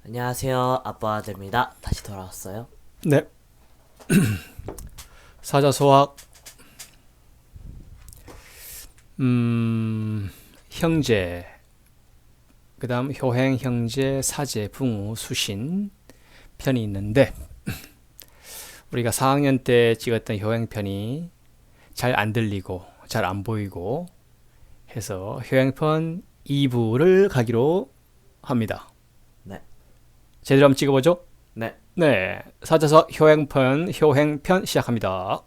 안녕하세요. 아빠아들입니다. 다시 돌아왔어요. 네. 사자소학 형제 그 다음 효행, 형제, 사제, 붕우, 수신 편이 있는데 우리가 4학년 때 찍었던 효행편이 잘 안 들리고 잘 안 보이고 해서 효행편 2부를 가기로 합니다. 네. 제대로 한번 찍어보죠. 네. 네, 사자서 효행편 시작합니다.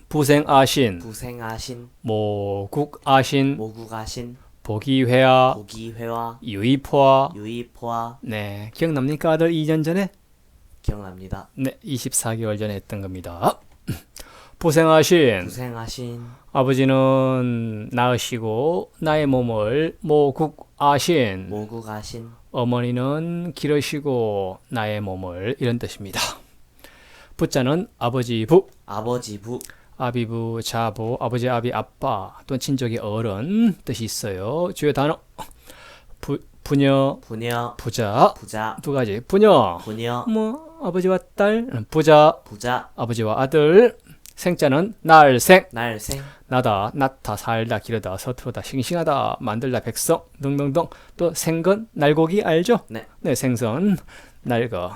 부생아신, 부생아신, 모국아신, 모국아신, 보기회화, 보기회화, 유의포화. 유의포화. 네, 기억납니까? 아들 2년 전에? 기억납니다. 네, 24개월 전에 했던 겁니다. 부생아신, 부생아신, 아버지는 낳으시고 나의 몸을 모국아신, 모국아신, 어머니는 기르시고 나의 몸을, 이런 뜻입니다. 부자는 아버지 부, 아버지부, 아비부, 자부, 아버지, 아비, 아빠 또는 친족의 어른 뜻이 있어요. 주요 단어 부녀, 부녀, 부자. 부자, 두 가지. 부녀 부녀, 아버지와 딸, 부자 부자, 아버지와 아들. 생자는 날생, 날생, 나다, 낳다, 살다, 기르다, 서투르다, 싱싱하다, 만들다, 백성 등등등. 또 생건, 날고기 알죠? 네. 생선, 날거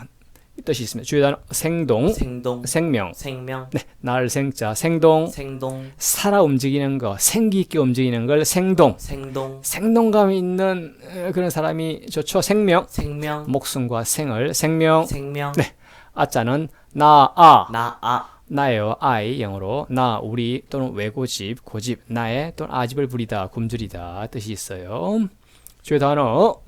뜻이 있습니다. 주요 단어 생동, 생동, 생명. 생명, 네, 날생자, 생동. 생동, 살아 움직이는 거, 생기 있게 움직이는 걸 생동. 생동, 생동감 있는 그런 사람이 좋죠. 생명. 생명, 목숨과 생을, 생명. 생명, 네. 아자는 나아. 나아, 나예요. I 영어로 나, 우리 또는 외고집, 고집, 나의 또는 아집을 부리다, 굶주리다 뜻이 있어요. 주요 단어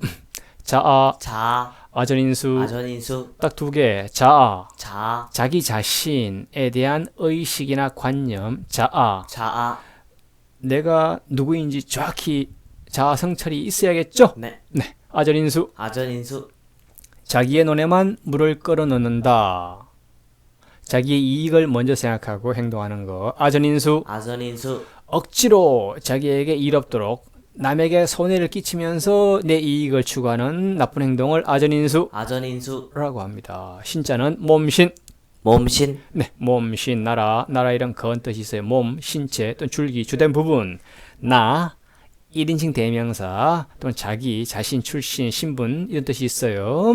자아, 자아, 아전인수. 아전인수, 딱 두 개. 자아, 자아, 자기 자신에 대한 의식이나 관념. 자아, 자아. 내가 누구인지 정확히 자아 성찰이 있어야겠죠? 네. 네. 아전인수, 아전인수, 자기의 눈에만 물을 끌어 넣는다. 자기의 이익을 먼저 생각하고 행동하는 거. 아전인수, 아전인수, 억지로 자기에게 일 없도록 남에게 손해를 끼치면서 내 이익을 추구하는 나쁜 행동을 아전인수라고 아전인수, 합니다. 신자는 몸신. 몸신, 네, 몸신, 나라 이런 건 뜻이 있어요. 몸, 신체 또는 줄기, 주된 부분. 나, 1인칭 대명사 또는 자기, 자신, 출신, 신분 이런 뜻이 있어요.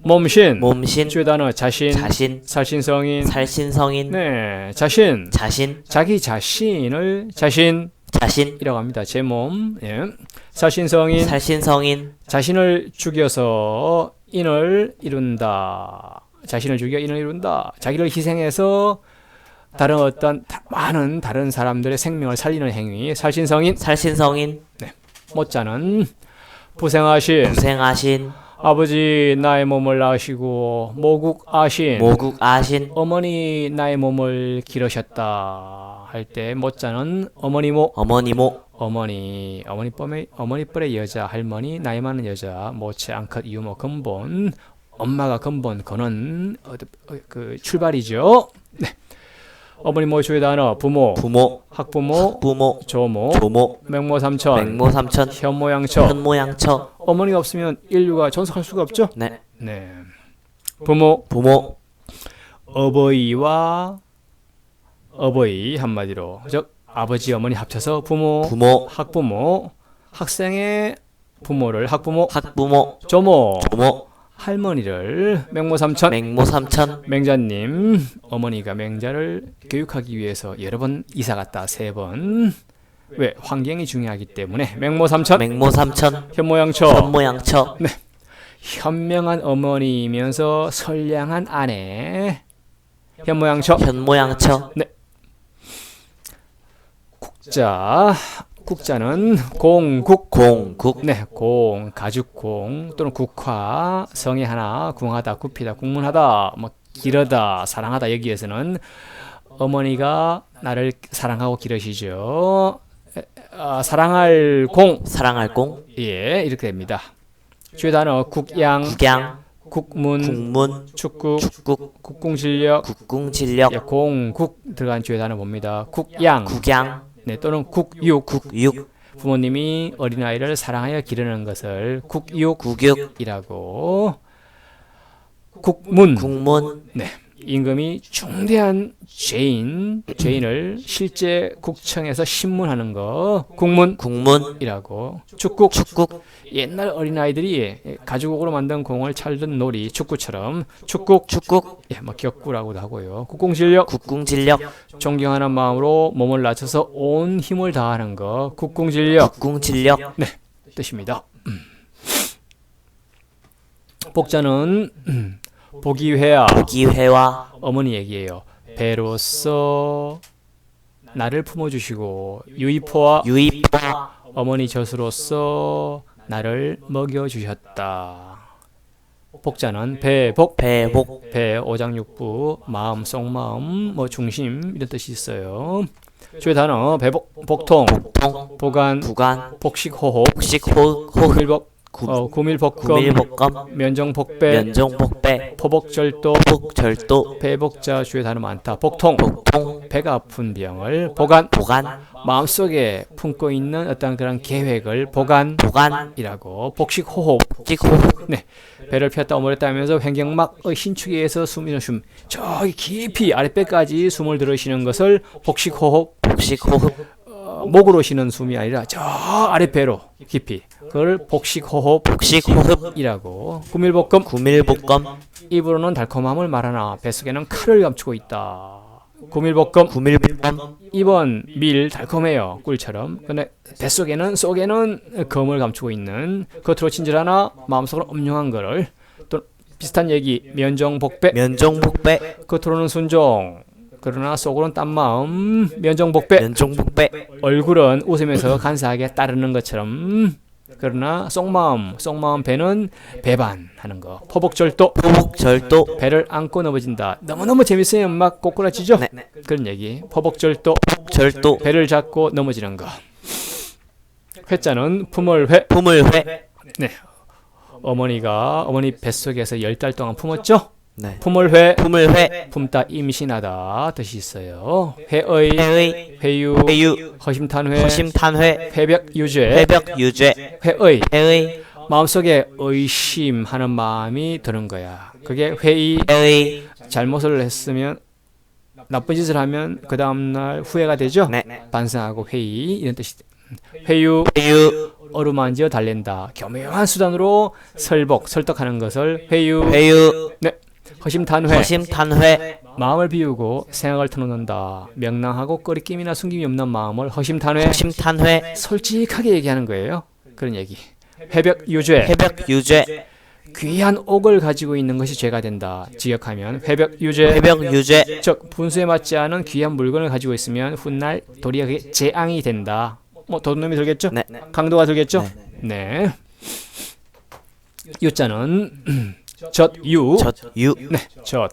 몸신, 몸신, 주요 단어 자신, 자신, 살신성인. 살신성인, 네, 자신, 자신, 자기 자신을 자신이라고 자신, 합니다. 제 몸. 예. 살신성인, 살신성인, 자신을 죽여서 인을 이룬다. 자신을 죽여 인을 이룬다. 자기를 희생해서 다른 어떤 많은 다른 사람들의 생명을 살리는 행위. 살신성인. 살신성인, 모자는 부생하신, 부생아신, 아버지 나의 몸을 낳으시고 모국아신, 모국아신, 어머니 나의 몸을 기르셨다 할 때 모자는 어머니모. 어머니모, 어머니뻘의 여자, 할머니, 나이 많은 여자, 모체, 앙컷, 유모, 근본. 엄마가 근본, 그는 그 출발이죠. 네. 어머니모 주요 단어 부모, 부모, 학부모, 부모, 조모, 조모, 맹모삼천, 맹모삼천, 현모양처. 현모양처. 어머니가 없으면 인류가 존속할 수가 없죠. 네. 네. 부모, 부모, 어버이와 어버이 한마디로 즉 아버지 어머니 합쳐서 부모. 부모, 학부모, 학생의 부모를 학부모. 학부모, 조모, 조모, 할머니를 맹모삼천. 맹모삼천, 맹자님, 어머니가 맹자를 교육하기 위해서 여러 번 이사 갔다 3번. 왜? 환경이 중요하기 때문에 맹모삼천. 맹모삼천, 현모양처. 현모양처. 현명한 어머니이면서 선량한 아내. 현모양처. 현모양처. 국자. 국자는 공국. 공국, 네, 공, 가죽공 또는 국화, 성이 하나, 궁하다, 굽히다, 국문하다, 뭐 기르다, 사랑하다. 여기에서는 어머니가 나를 사랑하고 기르시죠. 사랑할 공. 사랑할 공, 예, 이렇게 됩니다. 주요 단어 국양, 국양, 국문, 국문, 축구, 축국, 국궁실력. 국궁진력, 예, 공국 들어간 주요 단어 봅니다. 국양, 국양, 네, 또는 국육, 국육, 부모님이 어린아이를 사랑하여 기르는 것을 국육이라고. 국문. 국문. 네. 임금이 중대한 죄인을 실제 국청에서 신문하는 거 국문. 국문이라고. 축국. 축국. 옛날 어린아이들이 가죽으로 만든 공을 찰던 놀이 축구처럼 축국. 예, 뭐 격구라고도 하고요. 국궁진력. 국궁진력. 존경하는 마음으로 몸을 낮춰서 온 힘을 다하는 거 국궁진력. 국궁진력. 네, 뜻입니다. 복자는 보기회야. 보기회와 어머니 얘기예요. 배로서 나를 품어주시고 유이포와 유입과 어머니 젖으로서 나를 먹여주셨다. 복자는 배복, 배복. 배 오장육부, 마음, 속마음, 뭐 중심 이런 뜻이 있어요. 주요 단어 배복, 복통, 통. 보관, 부관. 복식호호, 복식호흡. 구밀복, 구밀복검, 구밀복검. 면정복배, 면종복배. 포복절도, 복절도. 배복자 주요 단어 많다. 복통, 복통. 배가 아픈 병을 보관, 보관. 마음속에 품고 있는 어떤 그런 계획을 보관이라고. 복식호흡, 복식호흡. 네, 배를 폈다 오므렸다 하면서 횡격막의 신축에서 숨이는 숨, 저기 깊이 아랫배까지 숨을 들으시는 것을 복식호흡, 복식호흡. 목으로 쉬는 숨이 아니라 저 아랫배로 깊이, 그걸 복식호흡, 복식호흡이라고. 구밀복검, 구밀복검. 입으로는 달콤함을 말하나 뱃속에는 칼을 감추고 있다. 구밀복검, 구밀복검. 입은 밀 달콤해요, 꿀처럼. 근데 뱃속에는 속에는 검을 감추고 있는, 겉으로 친절하나 마음속으로 엄룡한 거를. 또 비슷한 얘기, 면정복배, 면종복배. 겉으로는 순종 그러나 속으로는 딴 마음, 면정복배. 면종복배. 얼굴은 웃으면서 간사하게 따르는 것처럼, 그러나 속마음 배는 배반하는 거. 포복절도, 포복절도. 배를 안고 넘어진다. 너무너무 재밌어요. 막 꼬꾸라지죠? 네. 그런 얘기. 포복절도, 절도. 배를 잡고 넘어지는 거. 회자는 품을회. 품을회. 네. 어머니 뱃속에서 10달 동안 품었죠? 네. 품을회. 품을회. 품다 임신하다 뜻이 있어요. 회의, 회의. 회유, 회유. 허심탄회, 허심탄회. 회벽유죄, 회벽유죄. 회의. 회의. 마음속에 의심하는 마음이 드는 거야. 그게 회의. 회의. 잘못을 했으면, 나쁜 짓을 하면 그 다음날 후회가 되죠? 네. 반성하고 회의 이런 뜻이. 회유, 회유. 어루만지어 달랜다. 교묘한 수단으로 설득하는 것을 회유. 회유. 네. 허심탄회. 허심탄회. 마음을 비우고 생각을 터놓는다. 명랑하고 꺼리낌이나 숨김이 없는 마음을 허심탄회. 허심탄회. 솔직하게 얘기하는 거예요. 그런 얘기. 회벽유죄. 회벽유죄. 귀한 옥을 가지고 있는 것이 죄가 된다. 직역하면 회벽유죄. 회벽유죄. 즉 분수에 맞지 않은 귀한 물건을 가지고 있으면 훗날 도리어 그게 재앙이 된다. 뭐 도둑놈이 들겠죠? 네. 강도가 들겠죠? 네. 유자는 젖유. 젖유. 네. 젖.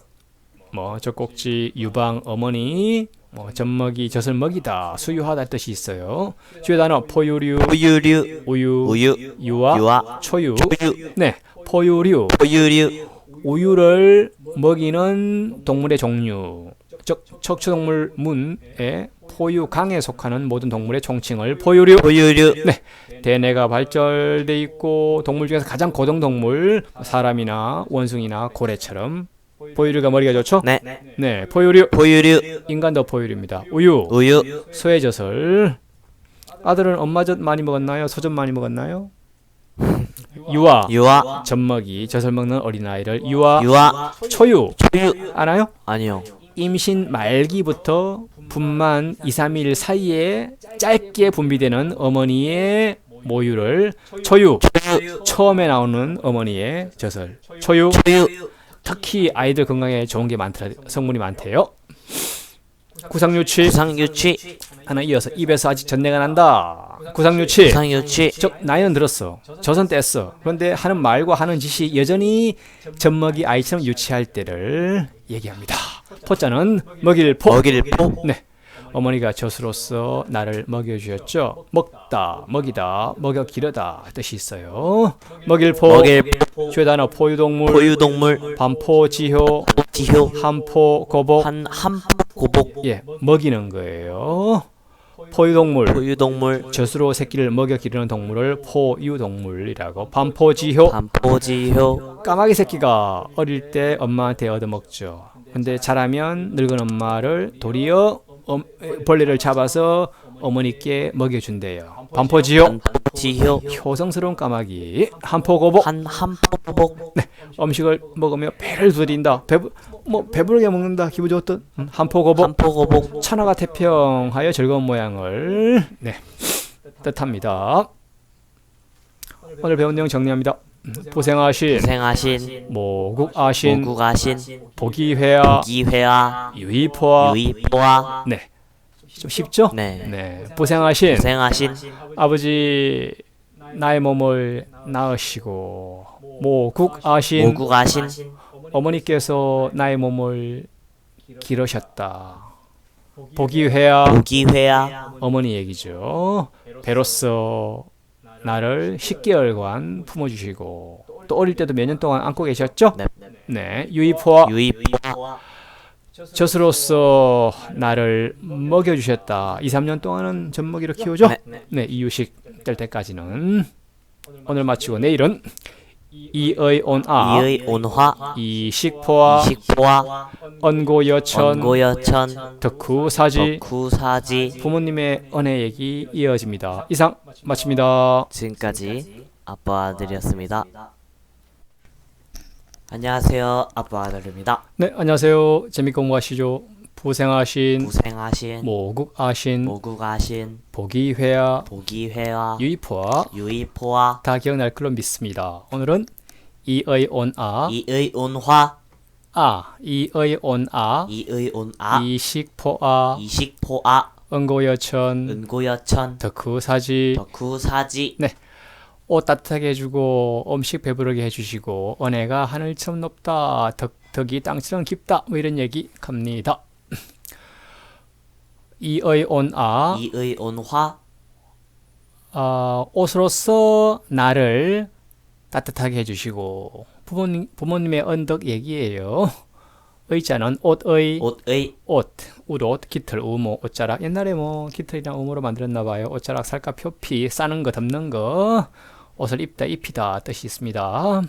뭐 젖꼭지, 유방, 어머니, 뭐 젖먹이, 젖을 먹이다, 수유하다 뜻이 있어요. 주요 단어 포유류, 포유류. 우유, 우유. 유아, 유아. 초유. 초유. 네. 포유류. 포유류. 우유를 먹이는 동물의 종류. 즉 척추동물 문에 포유강에 속하는 모든 동물의 총칭을 포유류. 포유류. 네. 대뇌가 발달돼 있고 동물 중에서 가장 고등동물, 사람이나 원숭이나 고래처럼 포유류가 머리가 좋죠? 네. 네. 포유류. 포유류. 인간도 포유류입니다. 우유. 우유. 소의 젖을. 아들은 엄마 젖 많이 먹었나요? 소젖 많이 먹었나요? 유아. 유아. 젖먹이, 젖을 먹는 어린아이를 유아. 유아. 초유. 초유. 알아요? 아니요. 임신 말기부터 분만 2, 3일 사이에 짧게 분비되는 어머니의 모유를 초유. 처음에 나오는 어머니의 젖을 초유. 초유. 특히 아이들 건강에 좋은 게 많더라. 성분이 많대요. 구상유치. 구상유치. 하나 이어서 입에서 아직 전내가 난다. 구상유치. 구상유치. 즉 나이는 들었어. 젖은 뗐어. 그런데 하는 말과 하는 짓이 여전히 젖먹이 아이처럼 유치할 때를 얘기합니다. 포자는 먹일포. 먹일포. 네. 어머니가 젖으로서 나를 먹여주셨죠. 먹다, 먹이다, 먹여 기르다 뜻이 있어요. 먹일포. 먹일포. 주요 단어 포유동물, 포유동물. 반포, 지효, 지효. 한포, 고복. 한포 고복. 예, 먹이는 거예요. 포유동물, 포유동물, 젖으로 새끼를 먹여 기르는 동물을 포유동물이라고. 반포지효, 반포지효, 까마귀 새끼가 어릴 때 엄마한테 얻어먹죠. 근데 자라면 늙은 엄마를 도리어 벌레를 잡아서 어머니께 먹여준대요. 반포지효, 반포지효, 효성스러운 까마귀. 한포고복, 한포보복, 음식을 먹으며 배를 두드린다. 배부르게 먹는다. 기분 좋던. 한포고복, 한포고복, 천하가 태평하여 즐거운 모양을 뜻합니다. 오늘 배운 내용 정리합니다. 고생하신, 고생하신, 모국아신, 모국아신, 보기회하, 기회와, 유의포와. 유의포와, 좀 쉽죠? 네, 고생하신 고생하신, 아버지 나의 몸을 낳으시고, 모국아신 모국아신, 어머니께서 나의 몸을 기르셨다. 보기회하 기회와, 어머니 얘기죠. 배로써 나를 10개월간 품어주시고 또 어릴 때도 몇 년 동안 안고 계셨죠? 네, 유의포와 유의포와, 젖으로서 나를 먹여주셨다. 2, 3년 동안은 젖먹이로 키우죠? 네, 이유식 될 때까지는. 오늘 마치고 내일은 이의 온아, 이의 온화, 이식포와, 이식포와, 언고여천, 언고여천, 덕후사지, 덕후사지. 부모님의 은혜 얘기 이어집니다. 이상 마칩니다. 지금까지 아빠 아들이었습니다. 안녕하세요, 아빠 아들입니다. 네, 안녕하세요. 재밌게 공부하시죠. 고생하신, 고생하신, 모국아신, 모국아신, 보기회하, 보기회와, 유의포와 유의포와, 다 기억날 걸로 믿습니다. 오늘은 이의 온아, 이의 온화, 이의 온아, 이의 온아, 이식포아, 이식포아, 은고여천, 은고여천, 덕후사지. 덕후사지. 옷 따뜻하게 해주고 음식 배부르게 해주시고 은혜가 하늘처럼 높다. 덕이 땅처럼 깊다. 뭐 이런 얘기 갑니다. 이의 온아, 이의 온화, 옷으로서 나를 따뜻하게 해주시고 부모님의 언덕 얘기예요. 의자는 옷의, 옷의, 우옷, 깃털, 우모, 옷자락. 옛날에 뭐 깃털이랑 우모로 만들었나 봐요. 옷자락, 살갗, 표피, 싸는 거, 덮는 거. 옷을 입다, 입히다 뜻이 있습니다.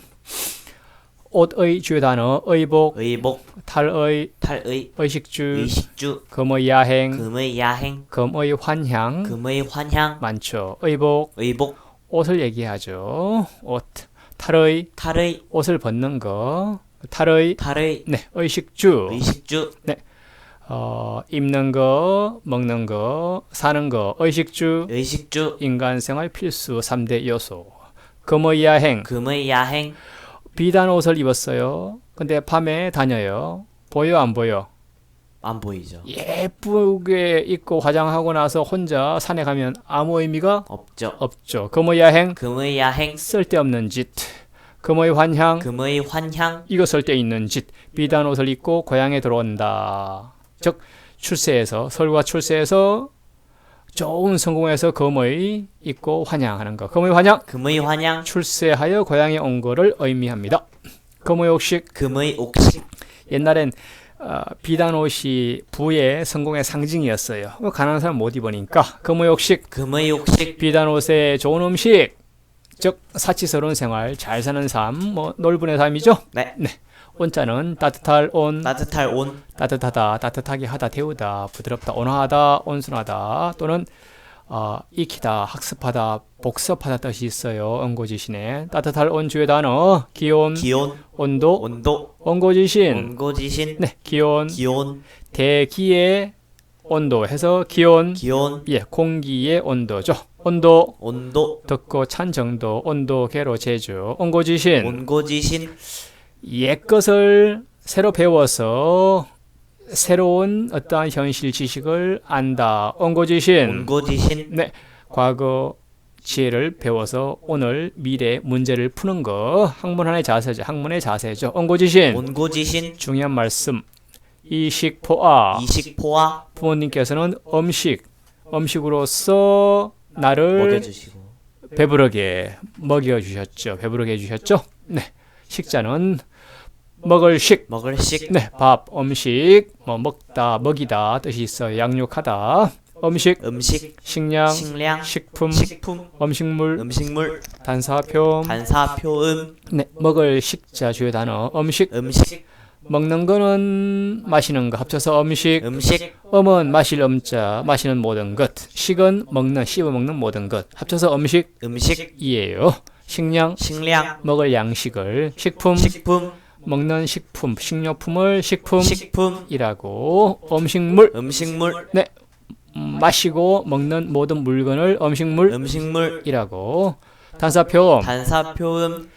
옷의 주요 단어 의복, 의복, 탈의, 탈의, 의식주, 의식주, 금의 야행, 금의 야행, 금의 환향 금의 환향, 많죠. 의복, 의복, 옷을 얘기하죠. 옷, 탈의, 탈의, 옷을 벗는 거. 탈의, 탈의, 의식주, 의식주, 입는 거, 먹는 거, 사는 거. 의식주, 의식주, 인간생활 필수 3대 요소. 금의 야행, 금의 야행. 비단 옷을 입었어요. 근데 밤에 다녀요. 보여 안 보여? 안 보이죠. 예쁘게 입고 화장하고 나서 혼자 산에 가면 아무 의미가 없죠. 없죠. 금의 야행, 금의 야행, 쓸데없는 짓. 금의 환향, 금의 환향. 이거 쓸데있는 짓. 비단 옷을 입고 고향에 들어온다. 즉 출세해서, 서울과 출세해서 좋은 성공해서 금의 입고 환향하는 거. 금의 환향, 금의 환향, 출세하여 고향에 온 거를 의미합니다. 금의 옥식, 금의 옥식. 옛날엔 비단 옷이 부의 성공의 상징이었어요. 가난한 사람 못 입으니까 금의 옥식, 금의 옥식. 비단 옷에 좋은 음식, 즉 사치스러운 생활, 잘 사는 삶, 뭐 놀분의 삶이죠. 네. 온자는 따뜻할 온, 따뜻할 온, 따뜻하다, 따뜻하게 하다, 데우다, 부드럽다, 온화하다, 온순하다, 또는 익히다, 학습하다, 복습하다 뜻이 있어요. 원고지신에 따뜻할 온 주요 단어 기온, 기온, 온도, 온도, 원고지신, 원고지신, 기온, 기온, 대기의 온도 해서 기온, 기온, 공기의 온도죠. 온도, 온도, 덥고 찬 정도, 온도, 개로 제주, 원고지신, 원고지신. 옛 것을 새로 배워서 새로운 어떠한 현실 지식을 안다. 원고지신, 원고지신. 과거 지혜를 배워서 오늘 미래 문제를 푸는 거. 학문의 자세죠. 학문의 자세죠. 원고지신, 원고지신. 중요한 말씀. 이식포아, 이식포와 부모님께서는 음식으로서 나를 먹여주시고 배부르게 먹여주셨죠. 배부르게 해주셨죠. 식자는 먹을 식, 먹을 식. 밥, 음식, 먹다, 먹이다 뜻이 있어요. 양육하다. 음식, 음식, 식량, 식량, 식품, 식품, 음식물, 음식물, 단사표. 단사표음, 네, 먹을 식자 주요 단어 음식. 음식, 먹는 거는 마시는 거 합쳐서 음식. 음식, 음은 마실 음자, 마시는 모든 것. 식은 먹는, 씹어 먹는 모든 것. 합쳐서 음식. 음식, 이에요. 식량, 식량, 먹을 양식을. 식품, 식품, 먹는 식품, 식료품을 식품, 식품이라고. 음식물, 음식물, 네, 마시고 먹는 모든 물건을 음식물, 음식물이라고. 단사표, 단사표음,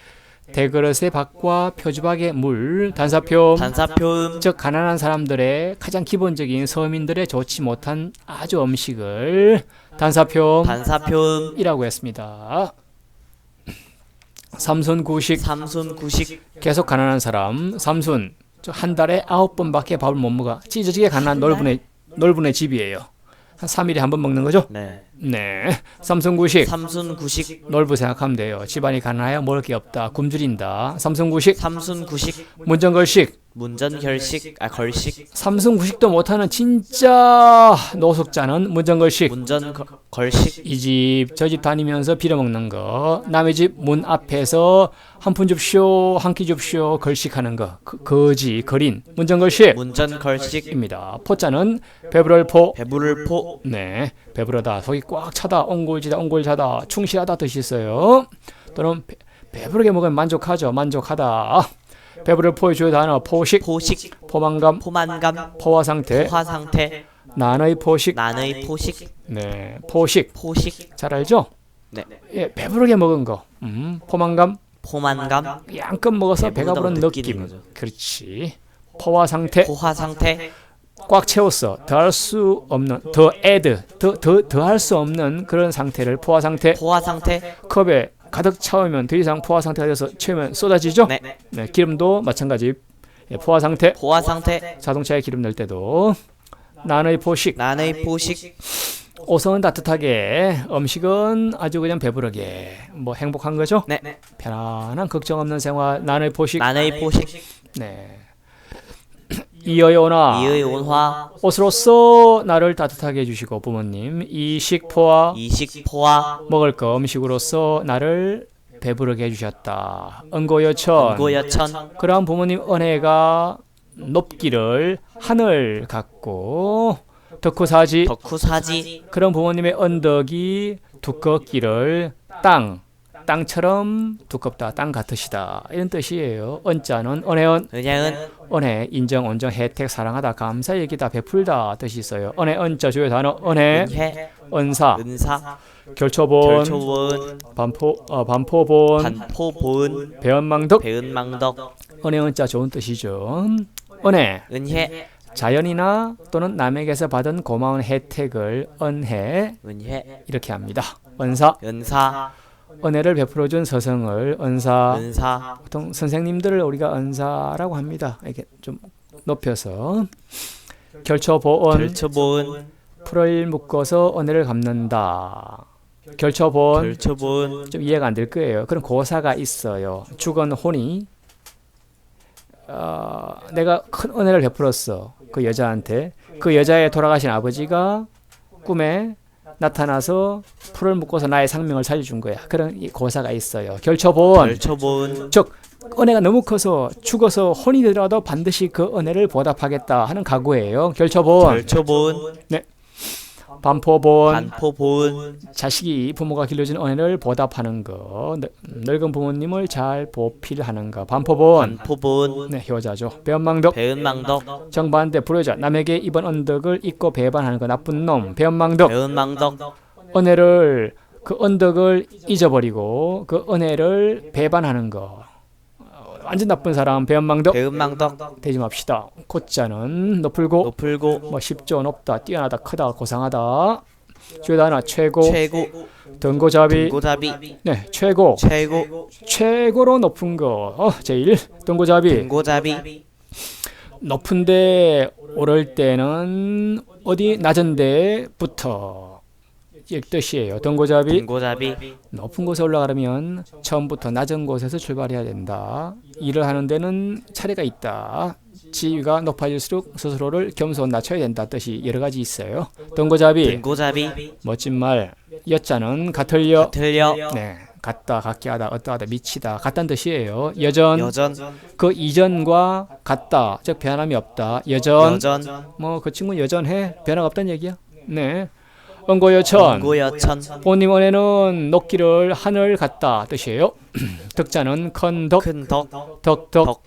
대그릇의 밥과 표주박의 물. 단사표, 단사표음, 즉 가난한 사람들의 가장 기본적인 서민들의 좋지 못한 아주 음식을 단사표이라고 단사표음, 했습니다. 삼순구식, 삼순구식, 계속 가난한 사람. 삼순, 한 달에 9번밖에 밥을 못 먹어. 찢어지게 가난한 놀분의 집이에요. 한 3일에 한 번 먹는 거죠? 네, 네. 삼순구식, 삼순구식, 놀부 생각하면 돼요. 집안이 가난하여 먹을 게 없다. 굶주린다. 삼순구식, 삼순구식, 문전걸식, 문전결식, 걸식, 삼순구식도 못하는 진짜 노숙자는 문전걸식. 문전걸식, 이 집 저 집 다니면서 빌어먹는 거. 남의 집 문 앞에서 한 푼 줍쇼 한 끼 줍쇼 걸식하는 거. 거지 거린 문전걸식 문전걸식, 입니다. 포자는 배부를 포. 배부를 포, 네, 배부르다, 속이 꽉 차다, 옹골지다, 옹골차다, 충실하다 뜻이 있어요. 또는 배부르게 먹으면 만족하죠. 만족하다. 배부를 포의 주요 단어 포식, 포식, 포만감, 포만감, 포화 상태, 포화상태, 난의 포식. 난의 포식, 네, 포식 포식, 잘 알죠? 네, 예, 배부르게 먹은 거. 포만감, 포만감, 양껏 먹어서 배가 부른 배부르다고 느끼는 느낌. 거죠. 그렇지. 포화 상태, 포화상태, 꽉 채웠어. 더할 수 없는, 더 애드, 더 할 수 없는 그런 상태를 포화 상태. 포화상태, 컵에 가득 차오면 더 이상 포화 상태가 돼서 채우면 쏟아지죠? 네, 네, 기름도 마찬가지. 예, 포화 상태. 포화상태, 자동차에 기름 넣을 때도. 난의 포식. 난의 포식, 옷은 따뜻하게, 음식은 아주 그냥 배부르게. 뭐 행복한 거죠? 네, 편안한 걱정 없는 생활. 난의 포식. 난의 포식, 네. 이어의 온화. 이의 온화, 옷으로서 나를 따뜻하게 해주시고 부모님. 이식포화. 이식 포화, 먹을 거 음식으로서 나를 배부르게 해주셨다. 은고여천. 고여천, 그러한 부모님 은혜가 높기를 하늘 같고 덕후사지. 덕후사지, 그런 부모님의 언덕이 두껍기를 땅처럼 두껍다. 땅 같으시다. 이런 뜻이에요. 은자는 은혜은, 은혜은, 은혜, 인정, 온정, 혜택, 사랑하다, 감사, 얘기다, 베풀다 뜻이 있어요. 은혜, 은자 주요 단어 은혜, 은혜, 은사, 은사, 결초본, 결초본, 반포본, 반포본, 배은망덕. 배은망덕, 은혜, 은자 좋은 뜻이죠. 은혜, 은혜, 자연이나 또는 남에게서 받은 고마운 혜택을 은혜 은혜, 이렇게 합니다. 은사, 은사, 은혜를 베풀어준 서성을 은사. 은사, 보통 선생님들을 우리가 은사라고 합니다. 이렇게 좀 높여서. 결초보은, 결초본, 풀을 묶어서 은혜를 갚는다. 결초본, 결초본, 좀 이해가 안 될 거예요. 그런 고사가 있어요. 죽은 혼이 내가 큰 은혜를 베풀었어. 그 여자한테. 그 여자의 돌아가신 아버지가 꿈에 나타나서 풀을 묶어서 나의 생명을 살려준 거야. 그런 이 고사가 있어요. 결초본, 결초본, 즉 은혜가 너무 커서 죽어서 혼이 되더라도 반드시 그 은혜를 보답하겠다 하는 각오예요. 결초본. 결초본, 반포본, 반포본, 자식이 부모가 길러준 은혜를 보답하는 거. 늙은 부모님을 잘 보필하는 거. 반포본, 반포본, 네, 효자죠. 배은망덕. 배은망덕, 정반대 불효자. 남에게 입은 언덕을 잊고 배반하는 거. 나쁜 놈. 배은망덕. 배은망덕, 은혜를, 그 언덕을 잊어버리고 그 은혜를 배반하는 거. 완전 나쁜 사람. 배은망덕 배은망덕, 되지 맙시다. 고자는 높을고, 높을고, 뭐 쉽죠, 높다, 뛰어나다, 크다, 고상하다. 주요 단어 최고, 최고, 등고잡이. 등고잡이, 네, 최고, 최고, 최고로 높은 거. 제일 등고잡이. 등고잡이, 높은데 오를 때는 어디 낮은 데부터 이 뜻이에요. 등고잡이 등고잡이 높은 곳에 올라가려면 처음부터 낮은 곳에서 출발해야 된다. 일을 하는 데는 차례가 있다. 지위가 높아질수록 스스로를 겸손 낮춰야 된다 뜻이 여러 가지 있어요. 등고잡이 등고잡이 멋진 말. 여자는 같을려. 틀려 네, 같다, 같게 하다, 어떠하다, 미치다, 같다는 뜻이에요. 여전, 여전 그 이전과 같다, 즉 변함이 없다. 여전, 여전 뭐 그 친구 여전해, 변화가 없다는 얘기야. 네, 은고여천, 고여천 본님 원에는 녹기를 하늘 같다 뜻이에요. 덕자는 큰 덕, 큰덕 덕, 덕덕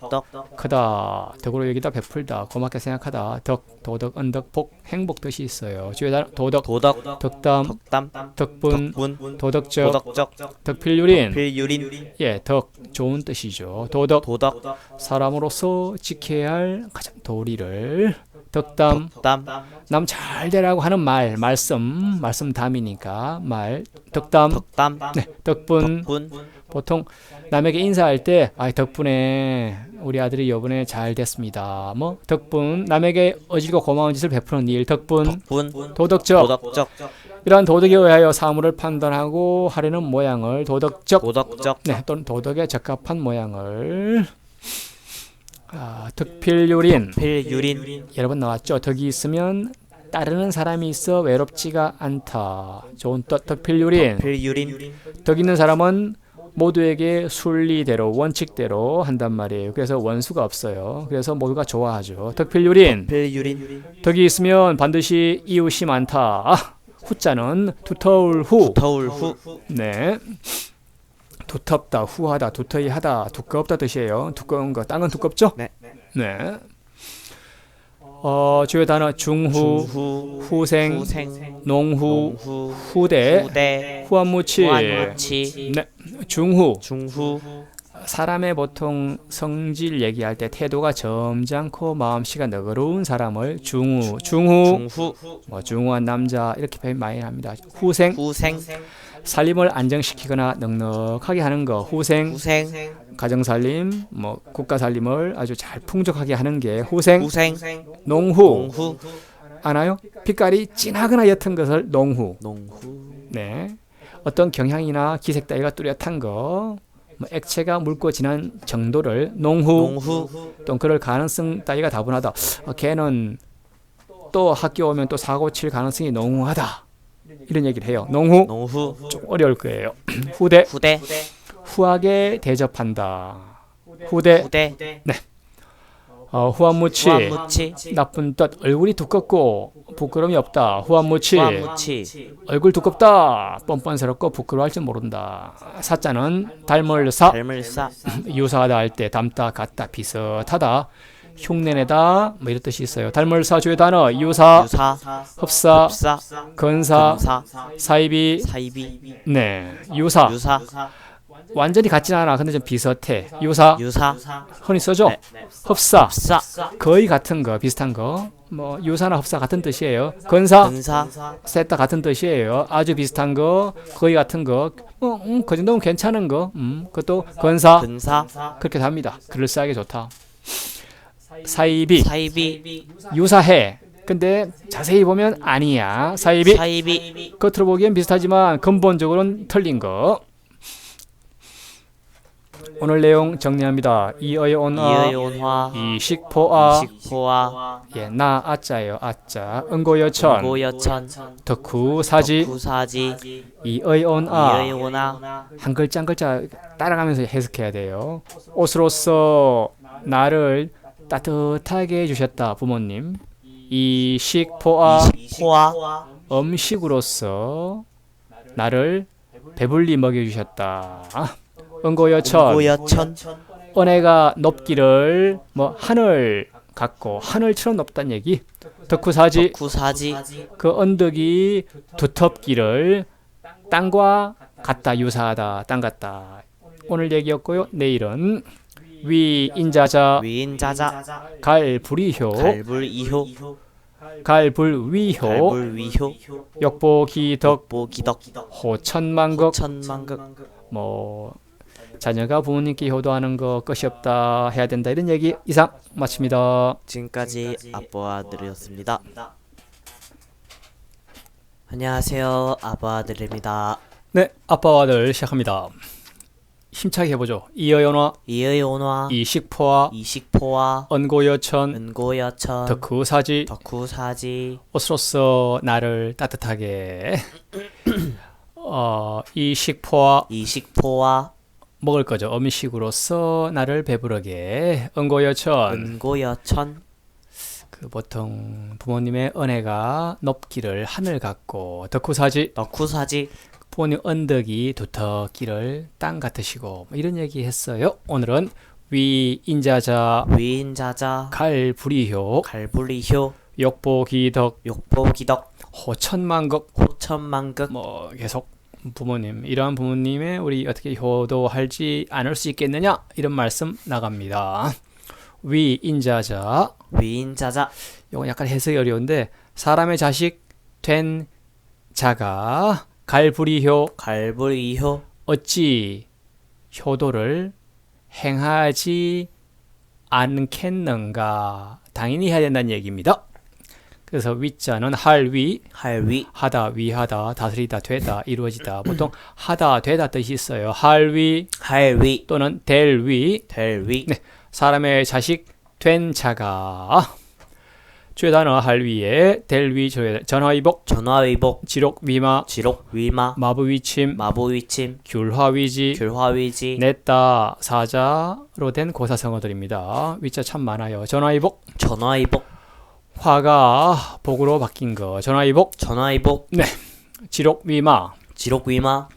크다, 덕으로 여기다 베풀다, 고맙게 생각하다, 덕, 도덕, 은덕, 복, 행복 뜻이 있어요. 주에 따라 도덕, 도덕 덕담, 덕담 덕분, 덕분 도덕적, 도덕적 덕필유린, 필유린 예, 덕 좋은 뜻이죠. 도덕 도덕 사람으로서 지켜야 할 가장 도리를 덕담 덕담 남 잘 되라고 하는 말 말씀담이니까 말 덕담 덕담 네, 덕분 덕분 보통 남에게 인사할 때 덕분에 우리 아들이 이번에 잘 됐습니다. 뭐 덕분 남에게 어질고 고마운 짓을 베푸는 일 덕분 덕분 도덕적 도덕적 이러한 도덕에 의하여 사물을 판단하고 하려는 모양을 도덕적 도덕적 네, 또는 도덕에 적합한 모양을 덕필유린 필유린 여러 번 나왔죠. 덕이 있으면 따르는 사람이 있어 외롭지가 않다. 좋은 뜻 덕필유린 필유린 덕 있는 사람은 모두에게 순리대로 원칙대로 한단 말이에요. 그래서 원수가 없어요. 그래서 모두가 좋아하죠. 덕필유린 필유린 덕이 있으면 반드시 이웃이 많다. 후자는 두터울 후 더울 후 네. 두텁다, 후하다, 두터이하다, 두껍다 뜻이에요. 두꺼운 거, 땅은 두껍죠? 네. 네. 주요 단어 중후, 후 후생, 후생 농후, 후 후대, 후대 후한무치. 후한무치 네. 중후. 중후 사람의 보통 성질 얘기할 때 태도가 점잖고 마음씨가 너그러운 사람을 중후, 중후, 중후 뭐 중후한 남자 이렇게 표현 많이 합니다. 후생, 후생 살림을 안정시키거나 넉넉하게 하는 거. 후생, 후생 가정살림, 뭐 국가살림을 아주 잘 풍족하게 하는 게 후생, 후생 농후. 농후 아나요? 빛깔이 진하거나 옅은 것을 농후. 농후 네, 어떤 경향이나 기색 따위가 뚜렷한 거, 뭐 액체가 묽고 진한 정도를 농후. 농후 또 그럴 가능성 따위가 다분하다. 걔는 또 학교 오면 또 사고 칠 가능성이 농후하다. 이런 얘기를 해요. 농후. 농후 좀 어려울 거예요. 후대. 후대 후하게 대접한다. 후대. 후대 후한무치. 후한무치 나쁜 뜻. 얼굴이 두껍고 부끄러움이 없다. 후한무치. 후한무치 얼굴 두껍다. 뻔뻔스럽고 부끄러워할 줄 모른다. 사자는 닮을사. 닮을사 유사하다 할 때 닮다, 같다, 비슷하다. 흉내내다 뭐 이런 뜻이 있어요. 닮을사 주요 단어 유사, 유사 흡사, 흡사 근사, 근사 사이비. 사이비 네, 유사. 유사 완전히 같진 않아. 근데 좀 비슷해. 유사. 유사 흔히 써죠. 네. 흡사. 흡사 거의 같은 거, 비슷한 거. 뭐 유사나 흡사 같은 뜻이에요. 근사. 근사 셋 다 같은 뜻이에요. 아주 비슷한 거, 거의 같은 거. 그 정도면 괜찮은 거. 그것도 근사. 근사 그렇게 답니다. 그럴싸하게 좋다. 사이비. 사이비 유사해. 근데 자세히 보면 아니야. 사이비. 사이비 겉으로 보기엔 비슷하지만 근본적으로는 틀린 거. 오늘 내용 정리합니다. 이의 온화, 이의 온화 이식포아, 이식포화 예, 나 아자예요. 아자. 은고여천, 고여천 덕후사지, 덕후사지 이의 온화. 이의 온화 한 글자 한 글자 따라가면서 해석해야 돼요. 옷으로서 나를 따뜻하게 해주셨다. 부모님. 이식포아, 이식포화 음식으로서 나를 배불리 먹여주셨다. 은고여천. 고여천 은혜가 높기를 뭐 하늘 같고 하늘처럼 높다는 얘기. 덕후사지. 덕후사지 그 언덕이 두텁기를 땅과 같다. 유사하다. 땅 같다. 오늘 얘기였고요. 내일은 위인자자 위인자자 갈불이효 갈불이효 갈불위효 갈불위효 역보기덕 보기덕 호천만극. 천만극 뭐 자녀가 부모님께 효도하는 거 끝이 없다, 해야 된다, 이런 얘기 이상 마칩니다. 지금까지 아빠와 아들이었습니다. 안녕하세요. 아바들입니다. 네, 아빠와 아들 시작합니다. 힘차게 해보죠. 이어연화, 이의 온화, 이식포화, 이식포화, 언고여천, 은고여천, 덕후사지, 덕후사지, 옷으로써 나를 따뜻하게. 이식포화, 이식포화, 먹을 거죠. 음식으로서 나를 배부르게. 언고여천, 은고여천, 그 보통 부모님의 은혜가 높기를 하늘 같고, 덕후사지, 덕후사지, 부모님 언덕이 두텁기를 땅 같으시고, 뭐 이런 얘기 했어요. 오늘은 위인자자, 위인자자, 갈불이효, 갈불이효, 욕보기덕, 욕보기덕, 호천만극, 호천만극, 뭐 계속 부모님, 이러한 부모님의 우리 어떻게 효도할지 않을 수 있겠느냐, 이런 말씀 나갑니다. 위인자자, 위인자자, 이건 약간 해석이 어려운데, 사람의 자식 된 자가 갈불이효, 갈불이효, 어찌 효도를 행하지 않겠는가. 당연히 해야 된다는 얘기입니다. 그래서 위자는 할위, 할위, 하다, 위하다, 다스리다, 되다, 이루어지다. 보통 하다, 되다 뜻이 있어요. 할위 할위, 또는 될위. 될위, 네, 사람의 자식 된 자가. 주요 단어 할위에 될위, 전화위복, 전화위복, 지록위마, 지록위마, 마부위침, 마부위침, 귤화위지, 귤화위지, 냈다, 사자로 된 고사성어들입니다. 위자 참 많아요. 전화위복, 전화위복, 화가 복으로 바뀐 거. 전화위복, 전화위복, 지록위마, 지록위마,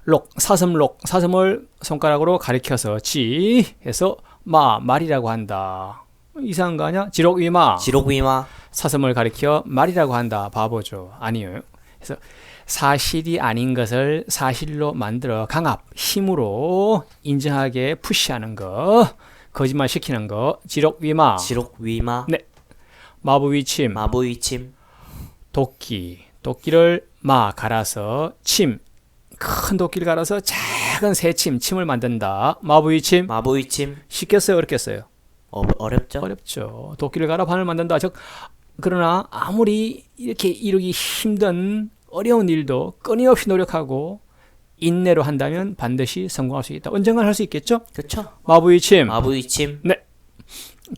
록, 사슴록, 사슴을 손가락으로 가리켜서 지 해서 말이라고 한다. 이상한 거 아니야? 지록위마, 지록위마, 사슴을 가리켜 말이라고 한다. 바보죠. 아니에요. 그래서 사실이 아닌 것을 사실로 만들어 강압, 힘으로 인정하게 푸시하는 거, 거짓말 시키는 거. 지록위마, 지록위마, 네. 마부위침, 마부위침, 도끼, 도끼를 갈아서 침, 큰 도끼를 갈아서 작은 새침, 침을 만든다. 마부위침, 마부위침, 쉽겠어요, 어렵겠어요? 어렵죠? 어렵죠. 도끼를 갈아 바늘 만든다. 그러나 아무리 이렇게 이루기 힘든 어려운 일도 끊임없이 노력하고 인내로 한다면 반드시 성공할 수 있다. 언젠간 할 수 있겠죠? 그쵸? 마부위침, 마부위침,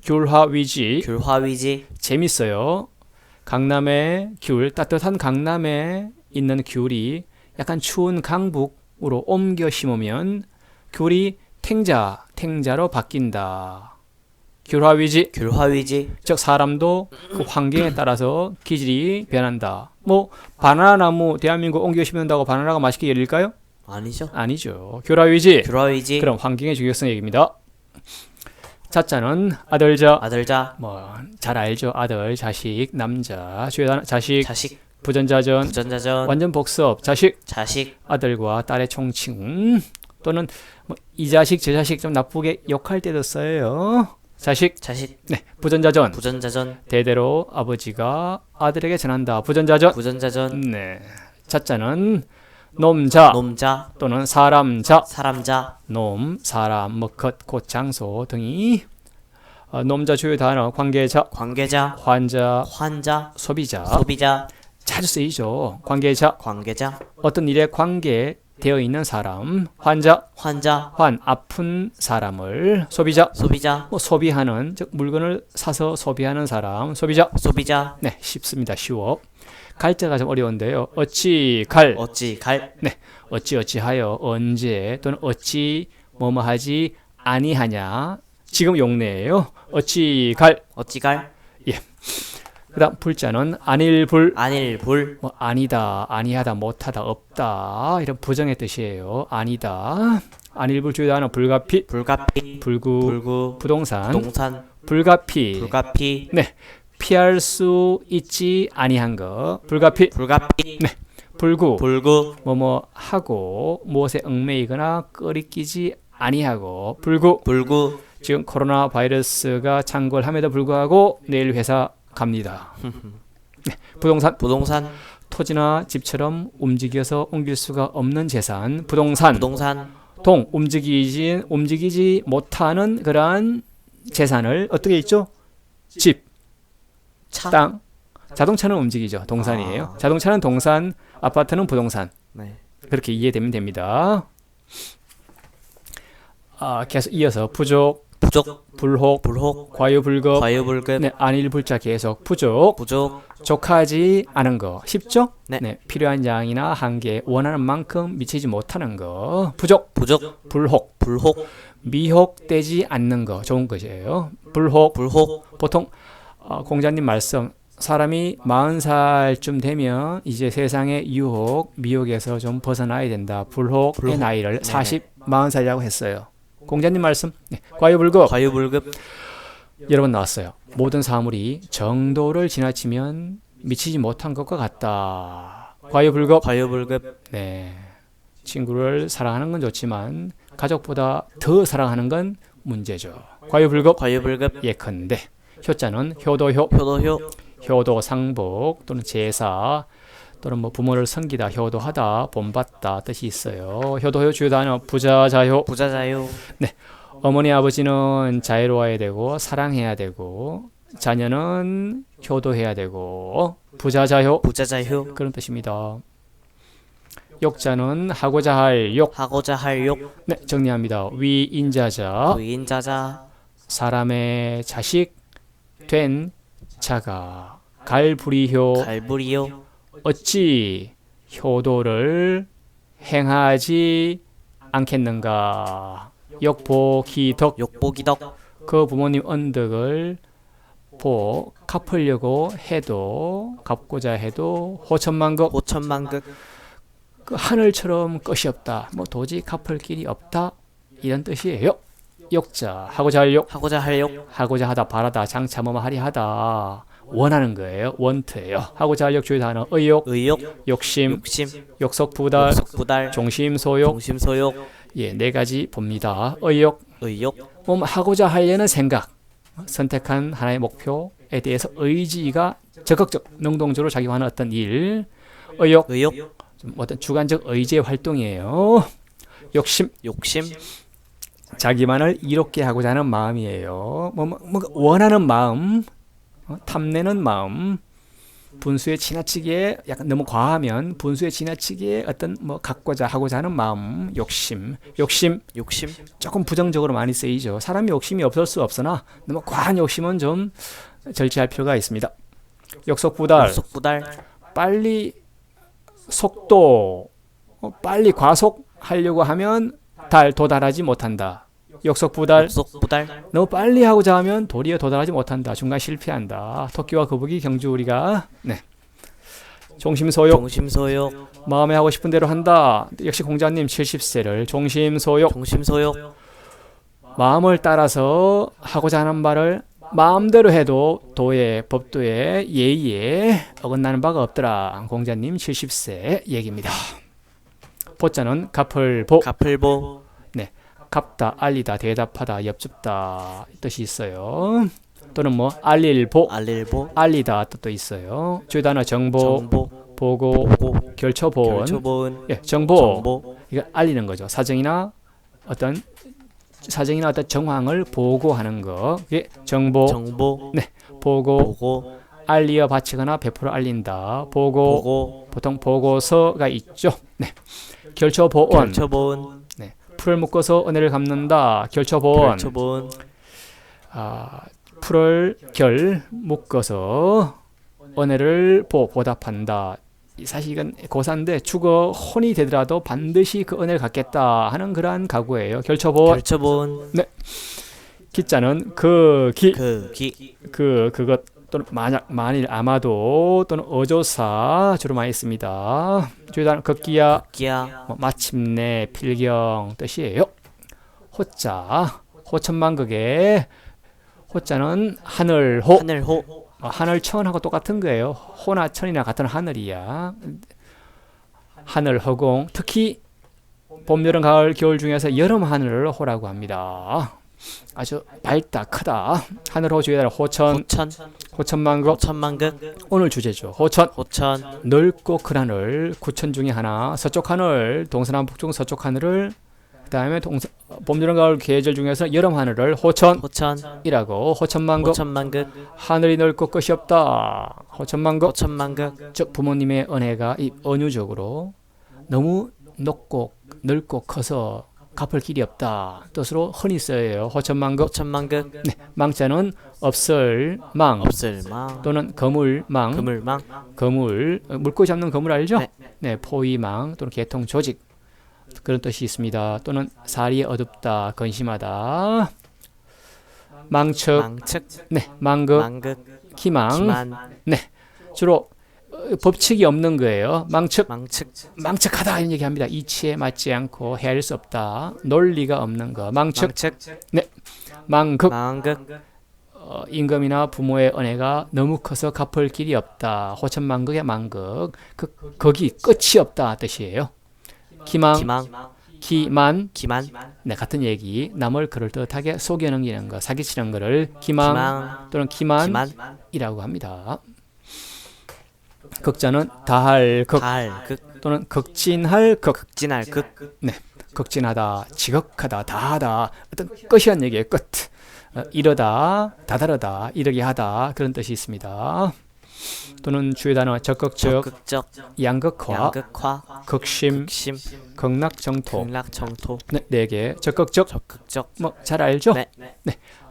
귤화위지, 귤화위지, 재밌어요. 강남의 귤, 따뜻한 강남에 있는 귤이 약간 추운 강북으로 옮겨 심으면 귤이 탱자로 바뀐다. 귤화위지, 귤화위지, 즉 사람도 그 환경에 따라서 기질이 변한다. 뭐 바나나 나무 대한민국 옮겨 심는다고 바나나가 맛있게 열릴까요? 아니죠? 아니죠. 귤화위지, 귤화위지, 그럼 환경의 중요성 얘기입니다. 자자는 아들자, 아들자, 뭐 잘 알죠. 아들, 자식, 남자, 자식, 자식, 부전자전, 부전자전, 완전 복습, 자식, 자식, 아들과 딸의 총칭, 또는 뭐 이 자식, 저 자식 좀 나쁘게 욕할 때도 써요. 자식, 자식, 부전자전, 부전자전, 대대로 아버지가 아들에게 전한다. 부전자전, 부전자전, 네. 자자는 놈자 놈자, 또는 사람자, 사람자, 놈, 사람, 것, 곳, 장소 등이 놈자 주요 단어 관계자, 관계자, 환자, 환자, 소비자 소비자, 자주 쓰이죠. 관계자, 관계자, 어떤 일에 관계되어 있는 사람. 환자, 환자, 아픈 사람을. 소비자, 소비자, 뭐 소비하는, 즉 물건을 사서 소비하는 사람. 소비자. 소비자, 네, 쉽습니다. 쉬워. 갈자가 좀 어려운데요. 어찌 갈, 어찌 갈, 어찌하여, 언제 또는 어찌 뭐뭐하지 아니하냐. 지금 용례예요. 어찌 갈. 어찌 갈, 그다음 불자는 안일불, 안일불, 뭐 아니다, 아니하다, 못하다, 없다, 이런 부정의 뜻이에요. 아니다. 안일불 주요 단어 불가피, 불가피, 불구, 불구, 부동산, 동산, 불가피, 불가피, 피할 수 있지 아니한 거. 불가피, 불가피, 불구, 불구, 뭐뭐 하고 무엇에 얽매이거나 끄리끼지 아니하고. 불구, 불구, 지금 코로나 바이러스가 창궐함에도 불구하고 내일 회사 갑니다. 부동산, 부동산, 토지나 집처럼 움직여서 옮길 수가 없는 재산. 부동산, 부동산, 움직이지 못하는 그러한 재산을 어떻게 있죠? 집, 차, 땅, 자동차는 움직이죠. 동산이에요. 자동차는 동산, 아파트는 부동산. 네. 그렇게 이해되면 됩니다. 계속 이어서 부족, 부족, 불혹, 불혹, 과유불급, 과유불급, 네, 안일불자 계속 부족, 부족, 족하지 않은 거 쉽죠? 네. 필요한 양이나 한계, 원하는 만큼 미치지 못하는 거 부족, 부족, 불혹, 불혹, 미혹되지 않는 거 좋은 것이에요. 불혹, 불혹, 보통 공자님 말씀 사람이 40살쯤 되면 이제 세상의 유혹, 미혹에서 좀 벗어나야 된다. 불혹의 나이를 40살이라고 했어요. 공자님 말씀 네. 과유불급 과유불급, 여러 번 나왔어요. 모든 사물이 정도를 지나치면 미치지 못한 것과 같다. 과유불급 과유불급, 네. 친구를 사랑하는 건 좋지만 가족보다 더 사랑하는 건 문제죠. 과유불급 과유불급, 예컨대 효자는 효도효, 효도효, 효도상복 또는 제사 또는 뭐 부모를 섬기다, 효도하다, 본받다 뜻이 있어요. 효도효 주요 단어 부자자효. 부자자효, 어머니 아버지는 자애로워야 되고 사랑해야 되고 자녀는 효도해야 되고 부자자효 부자자효, 그런 뜻입니다. 욕자는 하고자 할 욕. 하고자 할 욕, 네, 정리합니다. 위인자자 위인자자, 사람의 자식 된 자가 갈불이효 갈불이효, 어찌 효도를 행하지 않겠는가. 역보기덕 욕보기덕, 그 부모님 언덕을 갚으려고 해도 갚고자 해도 호천만극 호천만극, 그 하늘처럼 끝이 없다. 뭐 도저히 갚을 길이 없다. 이런 뜻이에요. 욕자 하고자 할 욕, 하고자 할 욕, 하고자 하다 바라다 장차 뭐 하리 하다 원하는 거예요. 원트예요. 하고자 할 욕 주요 단어 의욕, 의욕, 욕심, 욕심, 욕석부달, 욕석부달, 종심소욕. 종심소욕, 예, 네 가지 봅니다. 의욕, 의욕, 하고자 하려는 생각, 선택한 하나의 목표에 대해서 의지가 적극적, 능동적으로 작용하는 어떤 일. 의욕, 의욕, 좀 어떤 주관적 의지의 활동이에요. 욕심, 욕심, 자기만을 이롭게 하고자 하는 마음이에요. 원하는 마음, 탐내는 마음, 분수에 지나치게 약간 너무 과하면 분수에 지나치게 어떤 갖고자 하고자 하는 마음, 욕심, 욕심 욕심, 조금 부정적으로 많이 쓰이죠. 사람이 욕심이 없을 수 없으나 너무 과한 욕심은 좀 절제할 필요가 있습니다. 역속부달, 욕석부달, 빨리 속도, 빨리 과속하려고 하면 도달하지 못한다. 역속부달, 욕석부달, 너무 빨리 하고자 하면 도리어 도달하지 못한다. 중간 실패한다. 토끼와 거북이 경주 우리가 종심소욕, 종심소욕, 마음에 하고 싶은 대로 한다. 역시 공자님 70세를 종심소욕, 종심소욕, 마음을 따라서 하고자 하는 말을 마음대로 해도 도에, 법도에, 예의에 어긋나는 바가 없더라. 공자님 70세 얘기입니다. 보자는 갑을보, 갑을보, 갑다, 알리다, 대답하다, 엽줍다 뜻이 있어요. 또는 알릴보, 알릴보, 알리다 뜻도 있어요. 주요 단어 정보, 정보, 보고, 보고, 결초보은. 결초보은, 예, 정보. 정보, 이거 알리는 거죠. 사정이나 어떤 정황을 보고하는 거. 그게 정보, 정보, 보고, 보고, 알리어 바치거나 베풀어 알린다. 보고, 보고, 보통 보고서가 있죠. 결초보은, 결초보은, 풀을 묶어서 은혜를 갚는다. 결초보은, 결초보은, 풀을 묶어서 은혜를 보답한다. 사실 이건 고사인데 죽어 혼이 되더라도 반드시 그 은혜를 갚겠다 하는 그러한 각오예요. 결초보은. 결초보은, 기자는 그것 또는 만일 아마도 또는 어조사 주로 많이 씁니다. 주요단 극기야, 기야, 마침내, 필경 뜻이에요. 호자, 호천만극의 호자는 하늘호, 하늘호, 하늘천하고 똑같은 거예요. 호나 천이나 같은 하늘이야. 하늘 허공, 특히 봄, 여름, 가을, 겨울 중에서 여름 하늘을 호라고 합니다. 아주 밝다, 크다. 하늘호 주에 따라 호천, 호천만극. 호천만극, 오늘 주제죠. 호천. 호천, 넓고 큰 하늘, 구천 중에 하나. 서쪽 하늘, 동서남북 중 서쪽 하늘을 그다음에 봄, 여름, 가을 계절 중에서 여름 하늘을 호천이라고 호천 호천만급 호천만극 하늘이 넓고 끝이 없다. 호천만급 호천만극 즉 부모님의 은혜가 이 은유적으로 너무 높고 넓고 커서 갚을 길이 없다 뜻으로 흔히 써요. 호천만급. 호천만극 네, 망자는 없을 망 없을망 또는 거물망 그물망 거물 물고 잡는 거물 알죠? 네. 네, 포위망 또는 개통 조직 그런 뜻이 있습니다. 또는 살이 어둡다, 건심하다. 망측, 망측 네, 망극, 망극 기망, 기만 주로 법칙이 없는 거예요. 망측, 망측 망측하다 이런 얘기합니다. 이치에 맞지 않고 헤아릴 수 없다. 논리가 없는 거. 망측, 망측 망극, 망극 임금이나 부모의 은혜가 너무 커서 갚을 길이 없다. 호천망극의 망극, 거기 끝이 없다 뜻이에요. 기망, 기망 기만, 기만 네, 같은 얘기. 남을 그럴듯하게 속여 넘기는 거, 사기치는 거를 기망, 기망 또는 기만이라고 기만 합니다. 극자는 다할 극 달극 또는 극진할 극, 극진할극 극진하다, 지극하다, 다하다, 어떤 끝이란 얘기예요. 끝. 이르다, 다다르다, 이르게 하다 그런 뜻이 있습니다. 또는 주요 단어 적극적, 적극적 양극화, 양극화 극심, 극심 극락정토. 극락정토 네 개. 적극적, 적극적 뭐 잘 알죠? 네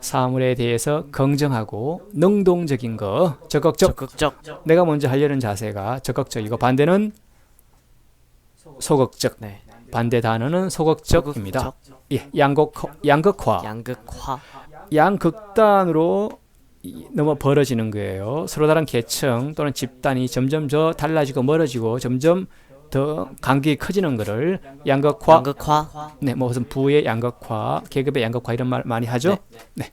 사물에 대해서 긍정하고 능동적인 거. 적극적. 적극적 내가 먼저 하려는 자세가 적극적이고 반대는 소극적. 네 반대 단어는 소극적입니다. 적극적, 예, 양극화. 양극화 양극단으로 너무 벌어지는 거예요. 서로 다른 계층 또는 집단이 점점 더 달라지고 멀어지고 점점 더 간격이 커지는 거를 양극화. 양극화 네, 뭐 무슨 부의 양극화, 계급의 양극화 이런 말 많이 하죠. 네.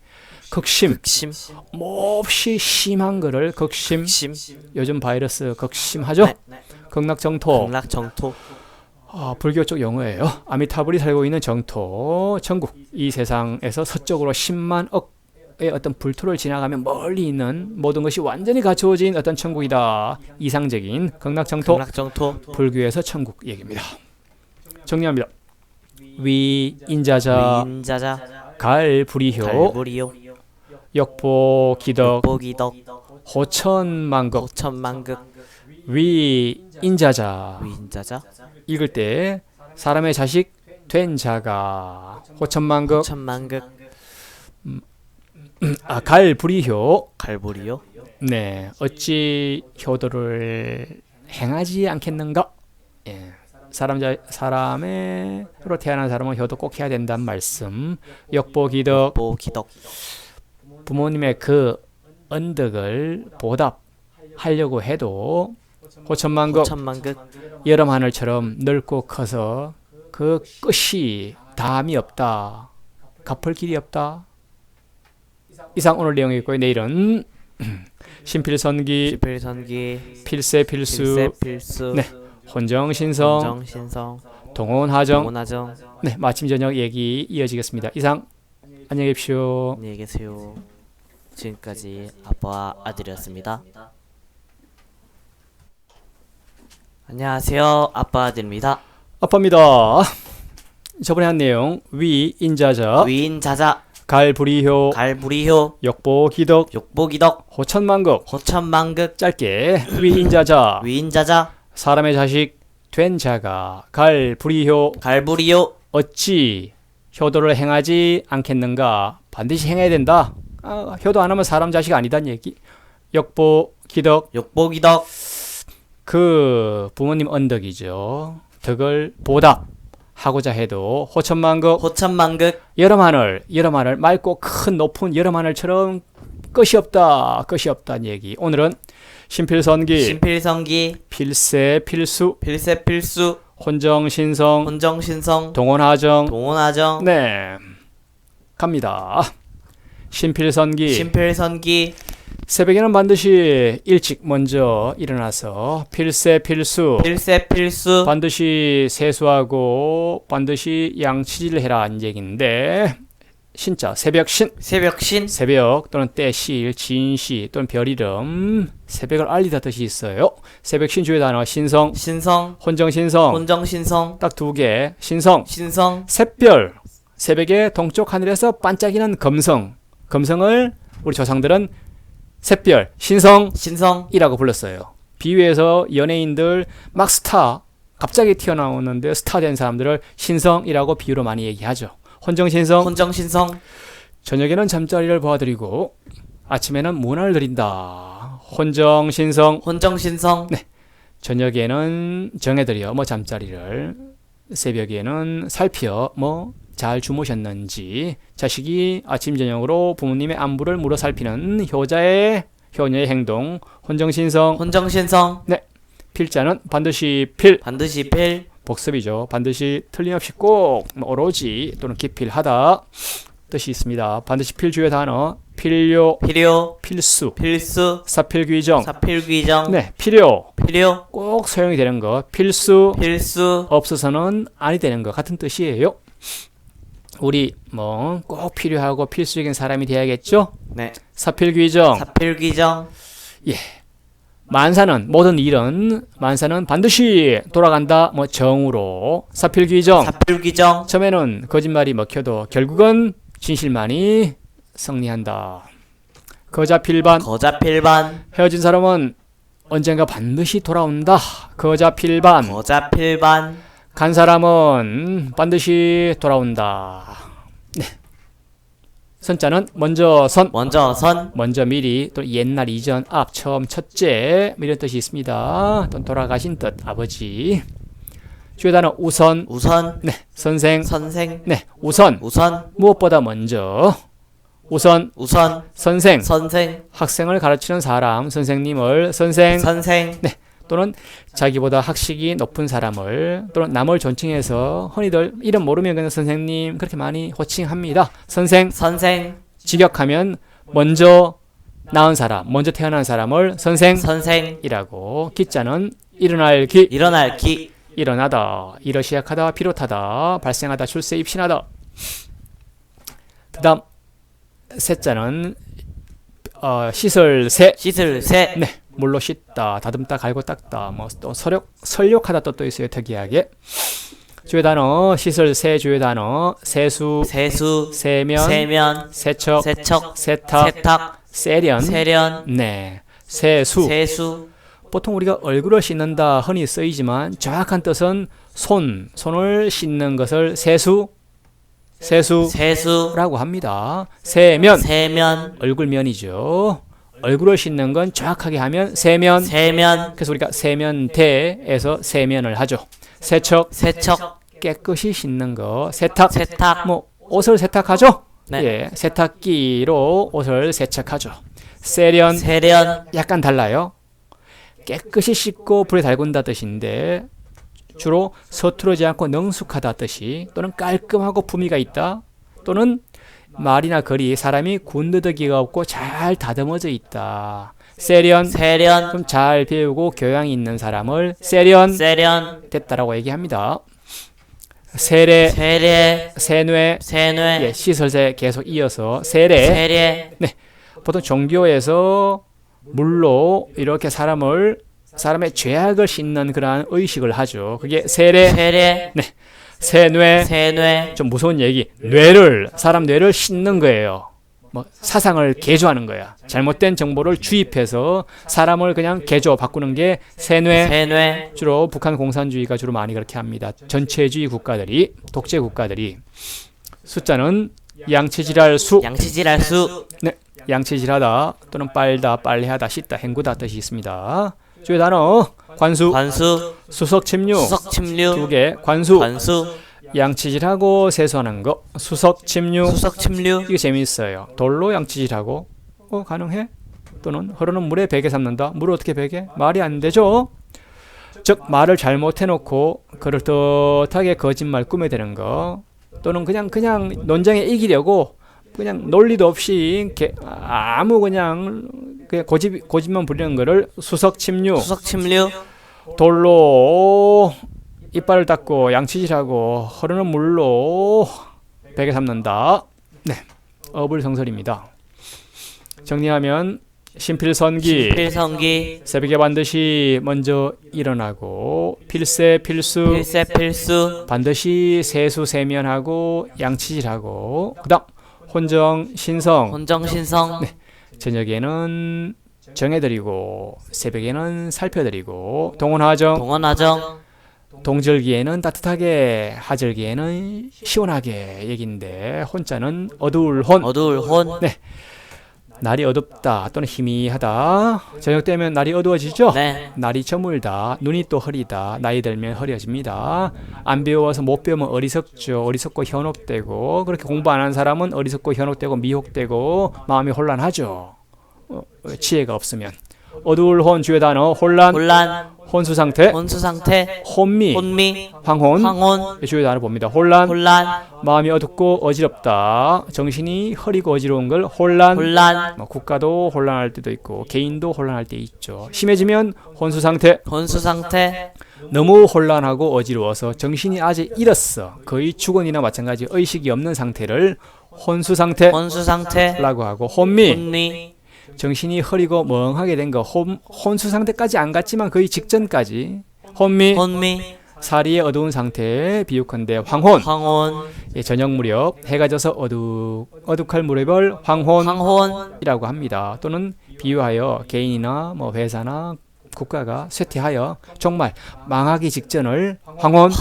극심, 극심 몹시 심한 거를 극심. 극심 요즘 바이러스 극심하죠. 네. 극락정토. 극락정토 불교 쪽 용어예요. 아미타불이 살고 있는 정토, 천국. 이 세상에서 서쪽으로 10만 억의 어떤 불토를 지나가면 멀리 있는 모든 것이 완전히 갖추어진 어떤 천국이다. 이상적인 극락정토. 극락정토 불교에서 천국 얘기입니다. 정리합니다. 위인자자, 위인자자 갈불이효, 갈무리요 역보기덕, 보기덕 호천만극. 호천만극 위인자자. 위인자자 읽을 때 사람의 자식 된 자가. 호천만극. 호천만극 갈불이효. 갈보리요 네, 어찌 효도를 행하지 않겠는가? 예, 사람으로 태어난 사람은 효도 꼭 해야 된다는 말씀. 역보기덕. 보기덕 부모님의 그 언덕을 보답하려고 해도 호천만극. 호천만극 여름 하늘처럼 넓고 커서 그 끝이 다함이 없다. 갚을 길이 없다. 이상 오늘 내용이고요. 내일은 신필선기, 필선기 필세필수, 필세필수 네, 혼정신성, 정신성 동원하정. 동원하정 네, 마침 저녁 얘기 이어지겠습니다. 이상 안녕히 계십시오. 안녕히 계세요. 지금까지 아빠와 아들이었습니다. 안녕하세요. 아빠 아들입니다. 아빠입니다. 저번에 한 내용 위인자자, 위인자자 갈불이효, 갈무리효 역보기덕, 욕보기덕 호천만극. 호천만극 짧게 위인자자, 위인자자 사람의 자식 된 자가. 갈불이효, 갈무리효 어찌 효도를 행하지 않겠는가? 반드시 행해야 된다. 효도 안 하면 사람 자식 아니단 얘기. 역보기덕, 욕보기덕 그 부모님 언덕이죠. 덕을 보답하고자 해도 호천만극. 호천만극 여름 하늘 맑고 큰 높은 여름 하늘처럼 끝이 없다는 얘기. 오늘은 신필선기, 신필성기 필세필수, 필세필수 혼정신성, 혼정신성 동원하정. 동원하정 네, 갑니다. 신필선기. 신필선기 새벽에는 반드시 일찍 먼저 일어나서 필세필수, 필세필수 반드시 세수하고 반드시 양치질을 해라 이 얘기인데, 신자 새벽신 새벽신, 새벽 또는 때실 진시 또는 별이름 새벽을 알리다 뜻이 있어요. 새벽신 주요 단어 신성 신성, 혼정신성 혼정신성, 딱 두 개 신성 신성, 샛별 새벽의 동쪽 하늘에서 반짝이는 금성 금성을 우리 조상들은 샛별 신성이라고 신성, 불렀어요. 비유해서 연예인들 막 스타 갑자기 튀어나오는데 스타 된 사람들을 신성이라고 비유로 많이 얘기하죠. 혼정신성 혼정신성, 저녁에는 잠자리를 보아드리고 아침에는 문화를 드린다. 혼정신성 혼정신성, 저녁에는 정해드려 잠자리를 새벽에는 살펴 잘 주무셨는지 자식이 아침 저녁으로 부모님의 안부를 물어 살피는 효녀의 행동 혼정신성 혼정신성, 필자는 반드시 필 반드시 필, 복습이죠. 반드시 틀림없이 꼭 오로지 또는 기필하다 뜻이 있습니다. 반드시 필 주요 단어 필요 필요, 필수 필수, 사필귀정 사필귀정, 필요 필요, 꼭 소용이 되는 거 필수 필수, 없어서는 아니 되는 거 같은 뜻이에요. 우리 꼭 필요하고 필수적인 사람이 돼야겠죠. 네, 사필귀정 사필귀정, 만사는 모든 일은 만사는 반드시 돌아간다 정으로 사필귀정 사필귀정, 처음에는 거짓말이 먹혀도 결국은 진실만이 승리한다. 거자필반 거자필반, 헤어진 사람은 언젠가 반드시 돌아온다. 거자필반 거자필반, 간 사람은 반드시 돌아온다. 선자는 먼저 선 먼저 선, 먼저 미리 또 옛날 이전 앞 처음 첫째 이런 뜻이 있습니다. 또 돌아가신 뜻 아버지. 주요 단어 우선 우선, 선생 선생, 우선 우선, 무엇보다 먼저 우선 우선, 선생 선생, 학생을 가르치는 사람 선생님을 선생 선생, 또는 자기보다 학식이 높은 사람을 또는 남을 존칭해서 흔히들 이름 모르면 그냥 선생님 그렇게 많이 호칭합니다. 선생 선생, 직역하면 먼저 낳은 사람 먼저 태어난 사람을 선생, 선생이라고 기자는 일어날 기 일어날 기, 일어나다 일어 시작하다 비롯하다 발생하다 출세 입신하다. 그 다음 세자는 씻을 새 씻을 새, 물로 씻다, 다듬다, 갈고 닦다, 또 설욕하다 또 있어요. 특이하게. 주요 단어 씻을 새 주요 단어 세수, 세수, 세면, 세면, 세척, 세척, 세탁, 세탁, 세련, 세련, 세수. 세수, 보통 우리가 얼굴을 씻는다 흔히 쓰이지만 정확한 뜻은 손을 씻는 것을 세수라고 세수, 합니다. 세면, 세면, 얼굴면이죠. 얼굴을 씻는 건 정확하게 하면 세면. 세면, 그래서 우리가 세면대에서 세면을 하죠. 세척, 세척, 깨끗이 씻는 거. 세탁, 세탁, 옷을 세탁하죠. 네. 세탁기로 옷을 세척하죠. 세련, 세련, 약간 달라요. 깨끗이 씻고 불에 달군다 뜻인데 주로 서투르지 않고 능숙하다 뜻이 또는 깔끔하고 품위가 있다 또는 말이나 글이 사람이 군더더기가 없고 잘 다듬어져 있다. 세련, 세련, 좀 잘 배우고 교양이 있는 사람을 세련 세련, 됐다라고 얘기합니다. 세례, 세례, 세뇌, 세뇌, 시설세 계속 이어서 세례. 세례, 보통 종교에서 물로 이렇게 사람의 죄악을 씻는 그러한 의식을 하죠. 그게 세례, 세례, 세뇌. 세뇌, 좀 무서운 얘기. 사람 뇌를 씻는 거예요. 사상을 개조하는 거야. 잘못된 정보를 주입해서 사람을 그냥 바꾸는 게 세뇌. 세뇌, 주로 북한 공산주의가 주로 많이 그렇게 합니다. 전체주의 국가들이, 독재 국가들이. 숫자는 양치질할 수, 양치질할 수, 양치질하다 또는 빨다, 빨래하다, 씻다, 헹구다 뜻이 있습니다. 주요 단어 관수, 관수, 수석침류 수석침류, 두 개. 관수, 관수, 양치질하고 세수하는 거. 수석침류 수석침류, 이게 재미있어요. 돌로 양치질하고 가능해? 또는 흐르는 물에 베개 삶는다. 물을 어떻게 베개? 말이 안 되죠. 즉 말을 잘못해놓고 그럴듯하게 거짓말 꾸며대는 거 또는 그냥 논쟁에 이기려고 그냥 논리도 없이 아무 그냥 고집만 부리는 거를 수석침류. 수석침류, 돌로 이빨을 닦고 양치질하고 흐르는 물로 베개 삶는다. 어불성설입니다. 정리하면 신필선기, 필성기, 새벽에 반드시 먼저 일어나고 필세 필수, 필세 필수, 반드시 세수세면하고 양치질하고 그다음 혼정신성, 혼정신성, 저녁에는 정해드리고 새벽에는 살펴드리고 동원하정, 동원하정, 동절기에는 따뜻하게 하절기에는 시원하게 얘긴데 혼자는 어두울 혼, 어두울 혼, 날이 어둡다 또는 희미하다. 저녁 되면 날이 어두워지죠. 네, 날이 저물다, 눈이 또 흐리다, 나이 들면 흐려집니다. 안 배워서 못 배우면 어리석죠. 어리석고 현혹되고, 그렇게 공부 안 한 사람은 어리석고 현혹되고 미혹되고 마음이 혼란하죠. 지혜가 없으면. 어두울 혼 주요 단어 혼란, 혼란, 혼수 상태, 혼수 상태, 혼미, 혼미, 황혼, 황혼, 주요 단어 봅니다. 혼란, 혼란, 마음이 어둡고 어지럽다. 정신이 흐리고 어지러운 걸 혼란. 혼란, 국가도 혼란할 때도 있고 개인도 혼란할 때 있죠. 심해지면 혼수 상태. 혼수 상태, 너무 혼란하고 어지러워서 정신이 아직 잃었어. 거의 죽은이나 마찬가지 의식이 없는 상태를 혼수 상태라고 혼수 상태, 하고 혼미. 혼미, 정신이 흐리고 멍하게 된 거 혼수 상태까지 안 갔지만 거의 직전까지 혼미. 혼미, 사리의 어두운 상태 비유컨대 황혼. 황혼, 저녁 무렵 해가 져서 어둑할 무렵을 황혼이라고 황혼, 합니다. 또는 비유하여 개인이나 회사나 국가가 쇠퇴하여 정말 망하기 직전을 황혼이라고,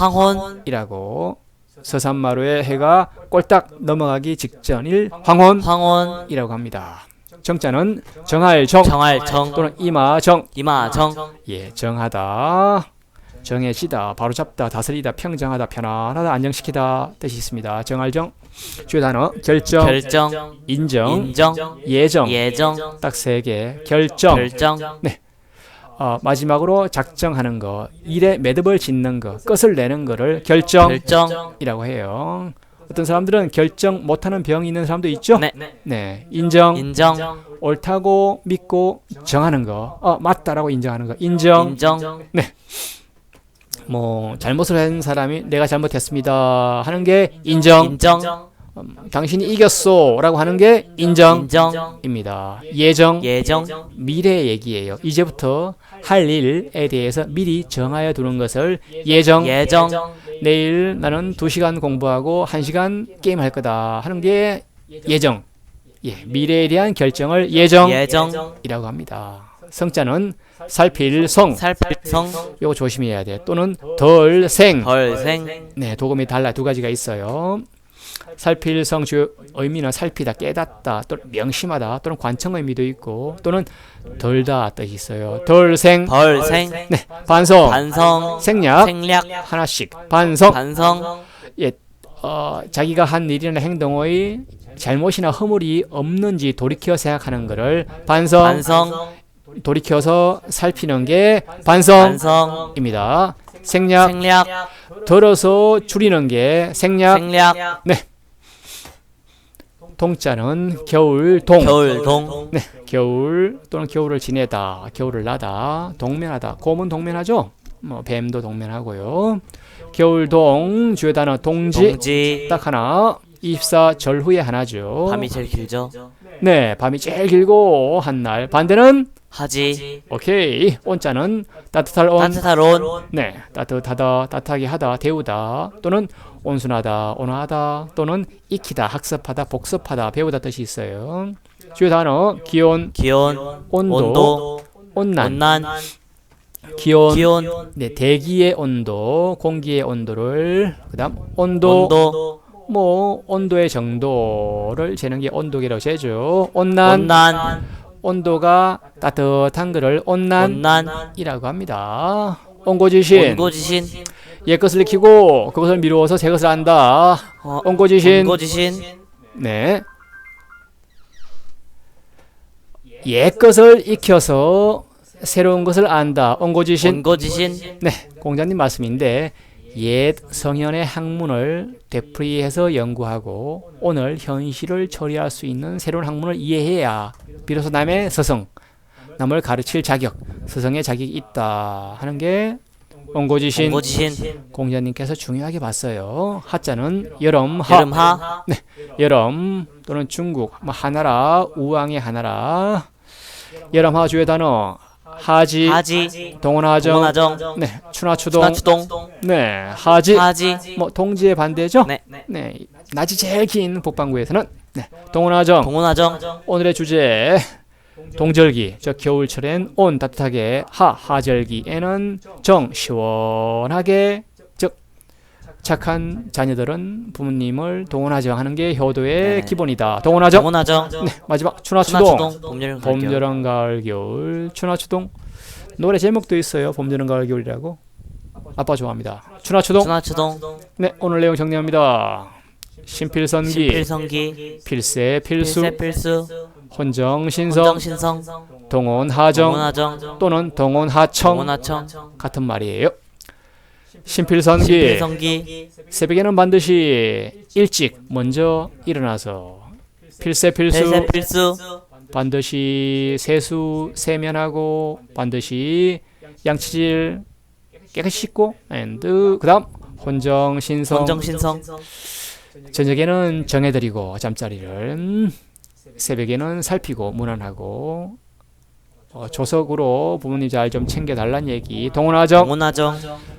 황혼, 서산마루의 해가 꼴딱 넘어가기 직전일 황혼이라고 황혼, 합니다. 정자는 정할정 정할정, 또는 이마정. 이마정, 정하다, 정해지다, 바로잡다, 다스리다, 평정하다, 편안하다, 안정시키다 뜻이 있습니다. 정할정 주요 단어 결정, 결정, 인정, 인정, 예정. 예정, 딱 세 개. 결정. 결정, 마지막으로 작정하는 거, 일에 매듭을 짓는 거, 끝을 내는 거를 결정이라고 결정, 해요. 어떤 사람들은 결정 못하는 병이 있는 사람도 있죠. 네, 인정, 인정, 옳다고 믿고 정하는 거, 맞다라고 인정하는 거, 인정. 인정, 잘못을 한 사람이 내가 잘못했습니다 하는 게 인정. 인정, 당신이 이겼소라고 하는 게 인정입니다. 인정, 예정, 예정, 미래 얘기예요. 이제부터 할 일에 대해서 미리 정하여 두는 것을 예정. 예정, 내일 나는 2시간 공부하고 1시간 게임할 거다 하는 게 예정. 미래에 대한 결정을 예정이라고 예정, 합니다. 성자는 살필성. 살필성, 이거 조심해야 돼. 또는 덜생. 덜생, 도금이 달라 두 가지가 있어요. 살필성 주 의미는 살피다, 깨닫다, 또는 명심하다, 또는 관청 의미도 있고, 또는 덜다 뜻이 있어요. 덜생, 덜생, 반성, 반성, 생략, 생략, 하나씩, 반성. 반성, 자기가 한 일이나 행동의 잘못이나 허물이 없는지 돌이켜 생각하는 것을 반성, 반성, 돌이켜서 살피는 게 반성입니다. 반성, 생략, 생략, 덜어서 줄이는 게 생략. 생략, 동자는 겨울동. 겨울동, 겨울 또는 겨울을 지내다, 겨울을 나다, 동면하다. 곰은 동면하죠. 뱀도 동면하고요. 겨울동 주요 단어 동지. 동지, 딱 하나. 24절 후에 하나죠. 밤이 제일 길죠. 밤이 제일 길고 한 날. 반대는 하지, 오케이. 온자는 따뜻할 온. 따뜻할 온, 따뜻하다, 따뜻하게 하다, 데우다, 또는 온순하다, 온화하다, 또는 익히다, 학습하다, 복습하다, 배우다 뜻이 있어요. 주요 단어 기온, 기온, 온도, 온난, 온난, 기온, 기온, 대기의 온도, 공기의 온도를, 그다음 온도, 온도, 온도의 정도를 재는 게 온도계라고 재죠. 온난, 온난, 온도가 따뜻한 것을 온난이라고 온난, 합니다. 온고지신, 온고지신, 옛 것을 익히고 그것을 미루어서 새 것을 안다. 온고지신. 온고지신, 옛 것을 익혀서 새로운 것을 안다. 온고지신. 온고지신, 공자님 말씀인데 옛 성현의 학문을 되풀이해서 연구하고 오늘 현실을 처리할 수 있는 새로운 학문을 이해해야 비로소 남의 스승, 남을 가르칠 자격, 스승의 자격이 있다 하는 게 옹고지신 옹고지신 공자님께서 중요하게 봤어요. 하자는 여름 하 여름하 여름 또는 중국 뭐 하나라 우왕의 하나라 여름하 주요 단어 하지 하지 동원하정 동원하정 네 추나추동 추나추동 네 하지 하지 뭐 동지의 반대죠. 네 네 낮이 제일 긴 북반구에서는 네 동원하정 동원하정 오늘의 주제 동절기 저 겨울철엔 온 따뜻하게 하절기에는 정 시원하게 즉 착한 자녀들은 부모님을 동원하정 하는 게 효도의 네네. 기본이다. 동원하정 동원하정 네 마지막 추나추동 추나추동 봄여름 봄, 가을 여름, 가을, 겨울 추나추동 노래 제목도 있어요. 봄, 여름, 가을, 겨울이라고 아빠 좋아합니다. 추나추동 추나추동 네 오늘 내용 정리합니다. 신필선기 신필성기 필세 필수 필세 필수 혼정신성 헌정신성 동원하정 동원하정 또는 동원하청 동원하청 같은 말이에요. 신필선기 신필성기 새벽에는 반드시 일찍 먼저 일어나서 필세 필수 필세 필수 반드시 세수 세면하고 반드시 양치질 깨끗이 씻고 앤드 그다음 혼정신성 헌정신성 저녁에는 정해드리고 잠자리를 새벽에는 살피고 문안하고 조석으로 부모님 잘 좀 챙겨달란 얘기. 동원하정 동원하정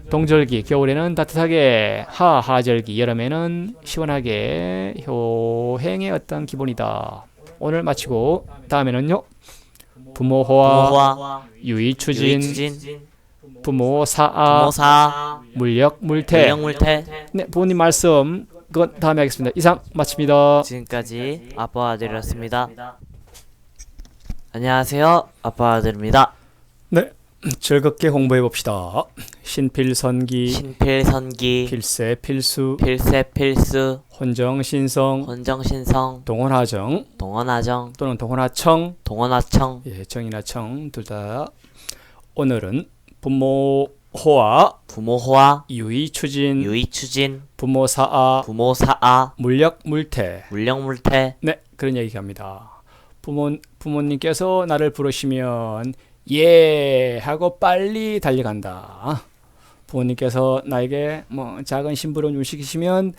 동절기 겨울에는 따뜻하게 하절기 여름에는 시원하게 효행의 어떤 기본이다. 오늘 마치고 다음에는요 부모호와 부모화 유의추진 유의추진 부모사아 부모사 물력물태 물령물태 네 부모님 말씀 그건 다음에 하겠습니다. 이상 마칩니다. 지금까지 아빠 아들이었습니다. 안녕하세요, 아빠 아들입니다. 네 즐겁게 공부해 봅시다. 신필선기 신필선기 필세 필수 필세 필수 혼정신성 헌정신성 동원하정 동원하정 또는 동원하청 동원하청 예, 정이나 청 둘 다 오늘은 부모호와 부모호화 유의추진 유의추진 부모사아 부모사아 물력물태 물령물태 네 그런 얘기합니다. 부모님께서 나를 부르시면 예 하고 빨리 달려간다. 부모님께서 나에게 뭐 작은 심부름 좀 시키시면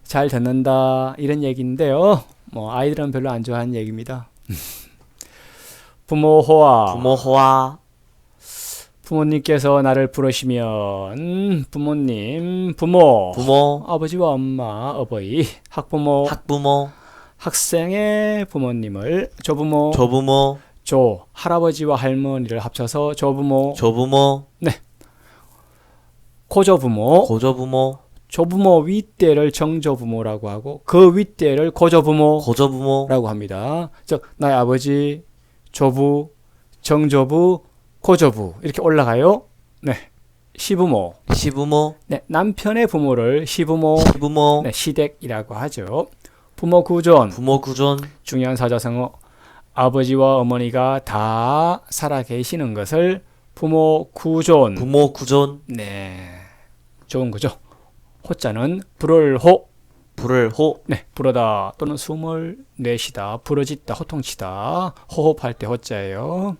잘 듣는다 이런 얘기인데요. 뭐 아이들은 별로 안 좋아하는 얘기입니다. 부모호와 부모호화 부모님께서 나를 부르시면 부모님 부모 부모 아버지와 엄마 어버이 학부모 학부모 학생의 부모님을 조부모 조부모 조 할아버지와 할머니를 합쳐서 조부모 조부모 고조부모 고조부모 조부모 윗대를 정조부모라고 하고 그 윗대를 고조부모라고 고조부모 합니다. 즉 나의 아버지 조부 정조부 고조부 이렇게 올라가요. 네 시부모 시부모 네 남편의 부모를 시부모 시부모 네 시댁이라고 하죠. 부모 구존 부모 구존 중요한 사자성어 아버지와 어머니가 다 살아 계시는 것을 부모 구존 부모 구존 네 좋은 거죠. 호자는 불을 호 불을 호 네 부르다 또는 숨을 내쉬다 부르짖다 호통치다 호흡할 때 호자예요.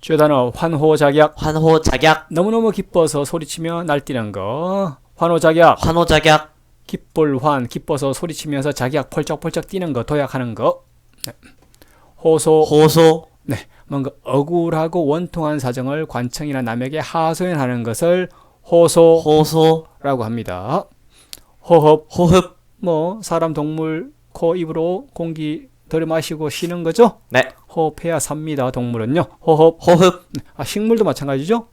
주요 단어 환호작약 환호작약 너무너무 기뻐서 소리치며 날뛰는 거 환호작약 환호작약 기쁠환 기뻐서 소리치면서 작약 펄쩍펄쩍 뛰는 거 도약하는 거 네. 호소 호소 네 뭔가 억울하고 원통한 사정을 관청이나 남에게 하소연하는 것을 호소라고 호소 합니다. 호흡 호흡 뭐 사람 동물 코 입으로 공기 들이마시고 쉬는 거죠. 네 호흡해야 삽니다. 동물은요. 호흡 호흡 식물도 마찬가지죠.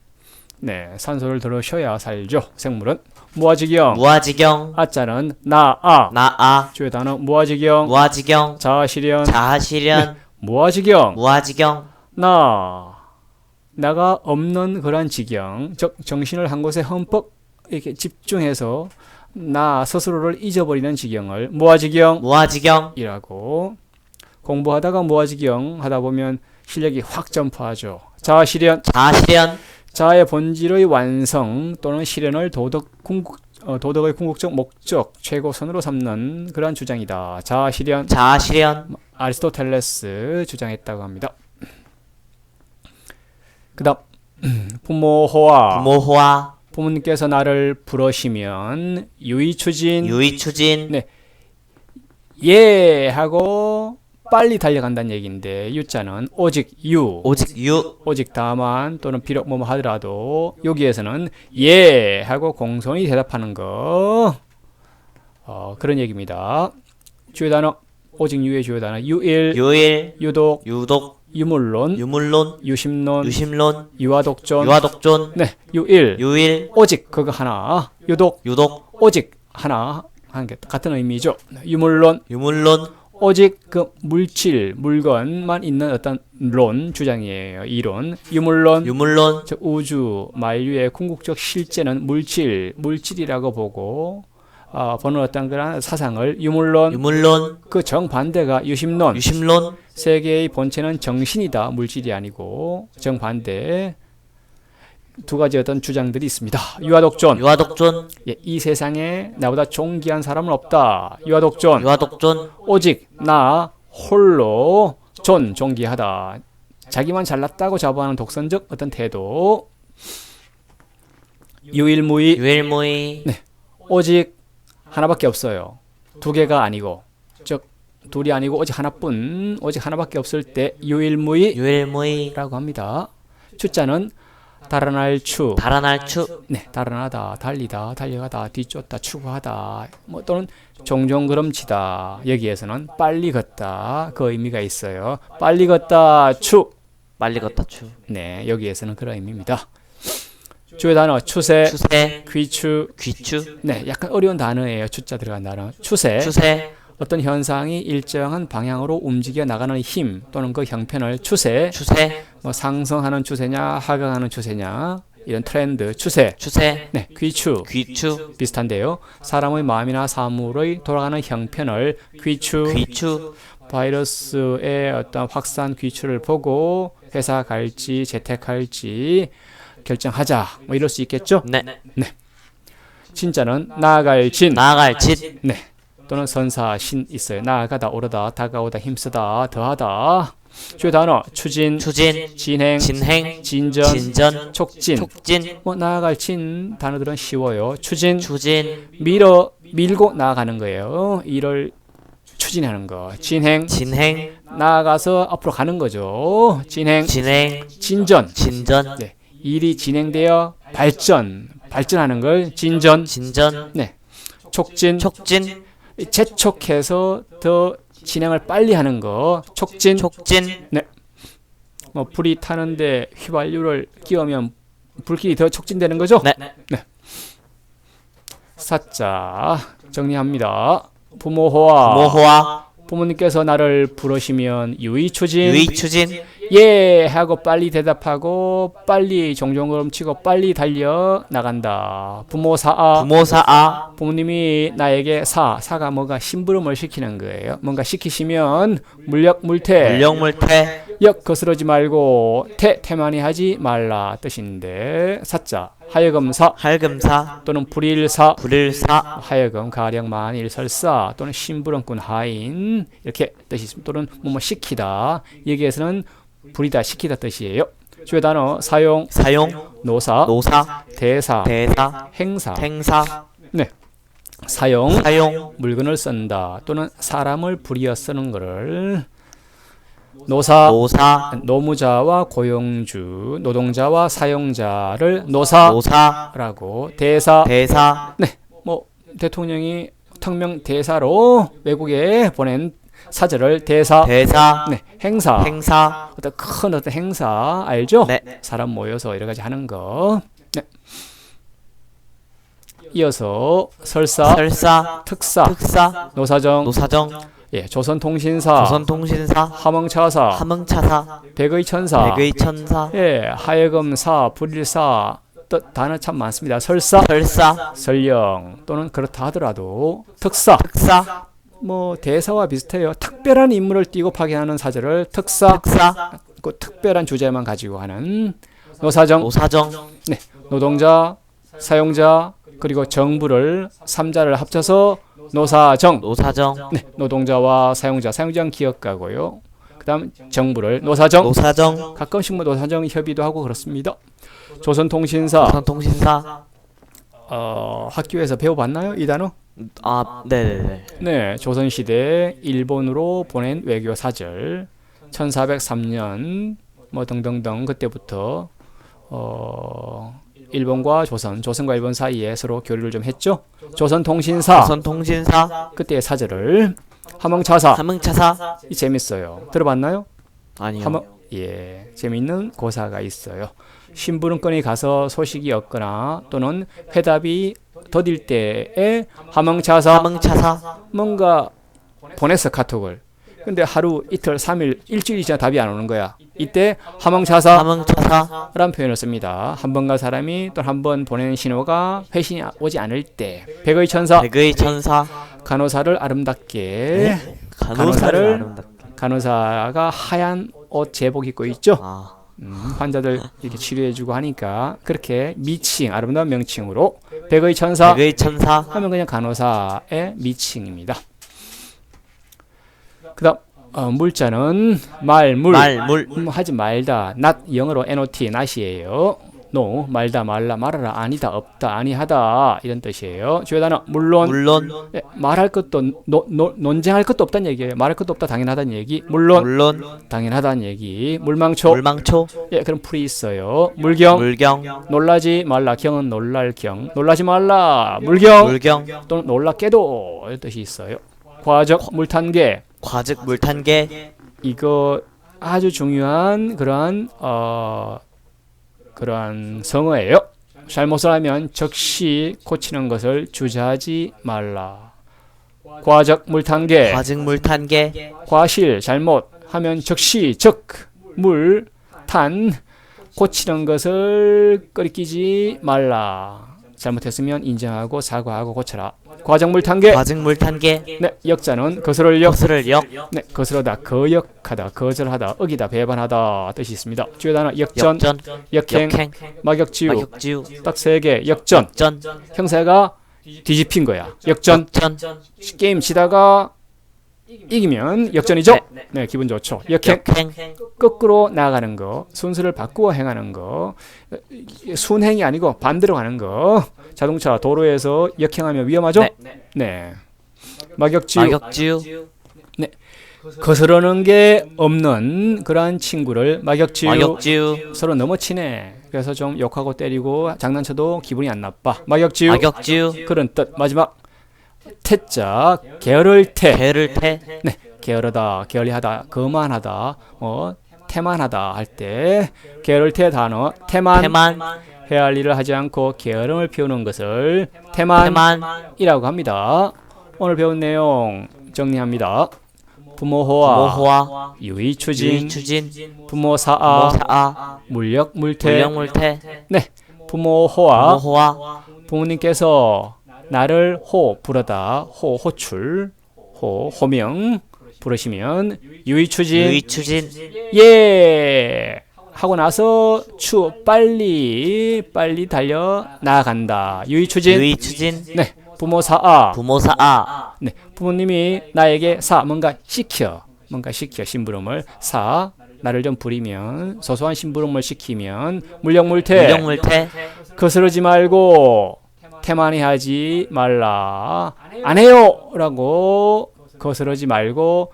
네 산소를 들어 쉬어야 살죠. 생물은 무아지경 무아지경 아자는 나아 나아 주요 단어 무아지경 무아지경 자아실현 자아실현 무아지경 무아지경 나가 없는 그런 지경 즉 정신을 한 곳에 흠뻑 이렇게 집중해서 나 스스로를 잊어버리는 지경을 무아지경 무아지경 이라고 공부하다가 무아지경 하다 보면 실력이 확 점프하죠. 자아실현 자아실현 자아의 본질의 완성 또는 실현을 도덕의 궁극적 목적 최고선으로 삼는 그러한 주장이다. 자아실현 자아실현 아리스토텔레스 주장했다고 합니다. 그 다음 부모호와 부모호와 부모님께서 나를 부르시면 유의추진 유의추진 네. 예 하고 빨리 달려간다는 얘기인데 유자는 오직 유 오직 유 오직 다만 또는 비록 뭐 하더라도 여기에서는 예 하고 공손히 대답하는 거 그런 얘기입니다. 주요 단어 오직 유의 주요 단어 유일 유일 유독 유독 유물론 유물론 유심론 유심론 유화독존 유화독존 네 유일 유일 오직 그거 하나 유독 유독 오직 하나 한 게 같은 의미죠. 유물론 유물론 오직 그 물질 물건만 있는 어떤 론 주장이에요. 이론 유물론 유물론 즉 우주 만류의 궁극적 실제는 물질이라고 보고 보는 어떤 그런 사상을 유물론 유물론 그 정반대가 유심론 유심론 세계의 본체는 정신이다 물질이 아니고 정반대 두 가지 어떤 주장들이 있습니다. 유화독존 유화독존 예, 이 세상에 나보다 존귀한 사람은 없다. 유화독존 유화독존 오직 나 홀로 존귀하다. 자기만 잘났다고 자부하는 독선적 어떤 태도. 유일무이 유일무이 오직 하나밖에 없어요. 두 개가 아니고 즉 둘이 아니고 오직 하나뿐 오직 하나밖에 없을 때 유일무이라고 유일무이 합니다. 추자는 달아날 추 달아날 추 네, 달아나다, 달리다, 달려가다, 뒤쫓다, 추구하다, 뭐 또는 종종 걸음치다. 여기에서는 빨리 걷다 그 의미가 있어요. 빨리 걷다, 추. 빨리 걷다 추 네, 여기에서는 그런 의미입니다. 주요 단어 추세, 추세 귀추. 귀추 네, 약간 어려운 단어예요. 추자 들어간 단어. 추세. 추세 어떤 현상이 일정한 방향으로 움직여 나가는 힘 또는 그 형편을 추세. 추세 뭐 상승하는 추세냐, 하강하는 추세냐, 이런 트렌드, 추세. 추세 네, 귀추. 귀추 비슷한데요. 사람의 마음이나 사물의 돌아가는 형편을 귀추, 귀추 바이러스의 어떤 확산 귀추를 보고 회사 갈지 재택할지 결정하자. 뭐 이럴 수 있겠죠. 네 진짜는 나아갈 진. 나아갈 짓 네. 또는 선사 신 있어요. 나아가다, 오르다, 다가오다, 힘쓰다, 더하다. 주요 단어 추진, 추진 진행, 진행 진전, 진전 촉진. 촉진 뭐 나아갈 진 단어들은 쉬워요. 추진, 추진 밀고 나아가는 거예요. 일을 추진하는 거. 진행, 진행 나아가서 앞으로 가는 거죠. 진행, 진행 진전. 진전 네. 일이 진행되어 발전하는 걸 진전. 진전 네. 촉진, 촉진 재촉해서 더 진행을 빨리 하는 거. 촉진. 촉진 뭐 불이 타는데 휘발유를 끼우면 불길이 더 촉진되는 거죠. 네 사자 정리합니다. 부모호와 모호와 부모님께서 나를 부르시면 유의추진 유의추진 예 하고 빨리 대답하고 빨리 종종 걸음치고 빨리 달려 나간다. 부모사아 부모사아 부모님이 나에게 사가 뭐가 심부름을 시키는 거예요. 뭔가 시키시면 물태 물령물태 역 거스르지 말고 태만히 하지 말라 뜻인데 사자 하여금사 할금사 또는 불일사 불일사 하여금 가령 만일 설사 또는 심부름꾼 하인 이렇게 뜻이 있습니다. 또는 뭐뭐 시키다 여기에서는 부리다 시키다 뜻이에요. 주요 단어 사용 사용 노사 노사 대사 대사 행사 행사 사용 사용 물건을 쓴다 또는 사람을 부리어 쓰는 것을 노사 노사 노무자와 고용주 노동자와 사용자를 노사라고 대사 대사 뭐 대통령이 특명 대사로 외국에 보낸 사절을 대사 대사 행사 행사 어떤 큰 어떤 행사 알죠? 네 사람 모여서 여러 가지 하는 거. 이어서 설사, 설사 특사, 특사 노사정, 노사정 조선통신사, 조선통신사 함흥차사, 함흥차사 백의천사, 백의천사 하여금사, 불일사 단어 참 많습니다. 설사, 설사 설령 또는 그렇다 하더라도 특사, 특사 뭐 대사와 비슷해요. 특별한 인물을 띄고 파견하는 사절을 특사, 특사 그 특별한 주제만 가지고 하는 노사정, 노사정 노동자, 사용자 그리고 정부를 3자를 합쳐서 노사정. 노사정 노동자와 사용자는 기업가고요. 그다음 정부를 노사정. 노사정. 가끔씩 뭐 노사정 협의도 하고 그렇습니다. 조선통신사. 조선통신사. 학교에서 배워봤나요? 이 단어? 아, 네네네. 네, 조선시대 일본으로 보낸 외교 사절 1403년 뭐 등등등 그때부터 일본과 조선과 일본 사이에 서로 교류를 좀 했죠. 조선통신사. 조선통신사. 그때의 사절을 함흥차사. 함흥차사. 이 재밌어요. 들어봤나요? 아니요. 예, 재미있는 고사가 있어요. 심부름건이 가서 소식이 없거나 또는 회답이 더딜 때에 함흥차사. 함흥차사. 뭔가 보냈어 카톡을. 근데 하루 이틀 3일 일주일이 지나 답이 안 오는 거야. 이때 함흥차사. 함흥차사. 라는 표현을 씁니다. 한 번 간 사람이 또 한 번 보내는 신호가 회신이 오지 않을 때 백의 천사. 백의 천사. 간호사를 아름답게. 간호사를 아름답게. 간호사가 하얀 옷 제복 입고 있죠. 아, 환자들 이렇게 치료해주고 하니까 그렇게 미칭, 아름다운 명칭으로 백의 천사. 백의 천사. 하면 그냥 간호사의 미칭입니다. 그다음 물자는 물. 하지 말다. not 영어로 not not이에요. no 말다 말라 말하라 아니다 없다 아니하다 이런 뜻이에요. 주요 단어 물론. 물론. 예, 말할 것도 논쟁할 것도 없다는 얘기예요. 말할 것도 없다 당연하다는 얘기. 물론 당연하다는 얘기. 물망초. 물망초. 예, 그럼 풀이 있어요. 물경. 물경. 놀라지 말라. 경은 놀랄 경. 놀라지 말라. 물경. 물경. 또는 놀랍게도 이런 뜻이 있어요. 과적 물탄개. 과즉 물탄개. 이거 아주 중요한 그러한 성어예요. 잘못을 하면 즉시 고치는 것을 주저하지 말라. 과적 물탄개. 과즉 물탄개. 과실 잘못 하면 즉시 물탄 고치는 것을 끓이지 말라. 잘못했으면 인정하고 사과하고 고쳐라. 과적 물탄개. 과즉 물탄개. 네, 역자는 거스를 역. 거스를 역. 네, 거스르다, 거역하다, 거절하다, 어기다, 배반하다 뜻이 있습니다. 주요 단어 역전, 역행, 막역지우. 막역지우. 딱 세 개. 역전. 역전. 형사가 뒤집힌 거야. 역전. 게임 치다가 이기면 역전이죠. 네, 기분 좋죠. 역행. 거꾸로 나가는 거, 순서를 바꾸어 행하는 거, 순행이 아니고 반대로 가는 거. 자동차 도로에서 역행하면 위험하죠. 네. 막역지우. 네. 거스르는 게 없는 그러한 친구를 막역지우. 서로 너무 친해. 그래서 좀 욕하고 때리고 장난쳐도 기분이 안 나빠. 막역지우. 그런 뜻. 마지막 태자 게으를 태. 네. 게으르다, 게을리하다, 거만하다, 태만하다 할 때 게으를 태 단어 태만. 해야 할 일을 하지 않고 게으름을 피우는 것을 태만이라고 합니다. 오늘 배운 내용 정리합니다. 부모호와 유의추진, 부모사아, 물력물태. 네, 부모호와 부모님께서 나를 부르다, 호출, 호명 부르시면 유의추진. 예. 하고 나서 빨리 달려 나간다. 유의추진. 네, 부모사아. 네, 부모님이 나에게 뭔가 시켜 심부름을 나를 좀 부리면 소소한 심부름을 시키면 물력물태. 거스르지 말고 태만히 하지 말라. 안 해요라고 거스르지 말고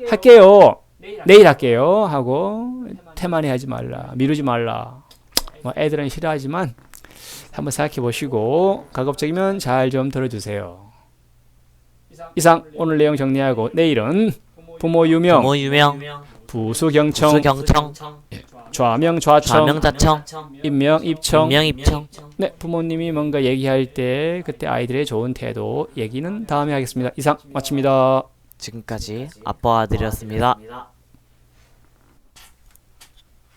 할게요. 내일 할게요 하고 태만히 하지 말라. 미루지 말라. 애들은 싫어하지만 한번 생각해 보시고 가급적이면 잘 좀 들어주세요. 이상 오늘 내용 정리하고 내일은 부모 유명, 부수경청, 좌명 좌청, 입명 입청. 네, 부모님이 뭔가 얘기할 때 그때 아이들의 좋은 태도 얘기는 다음에 하겠습니다. 이상 마칩니다. 지금까지 아빠와 아들이었습니다.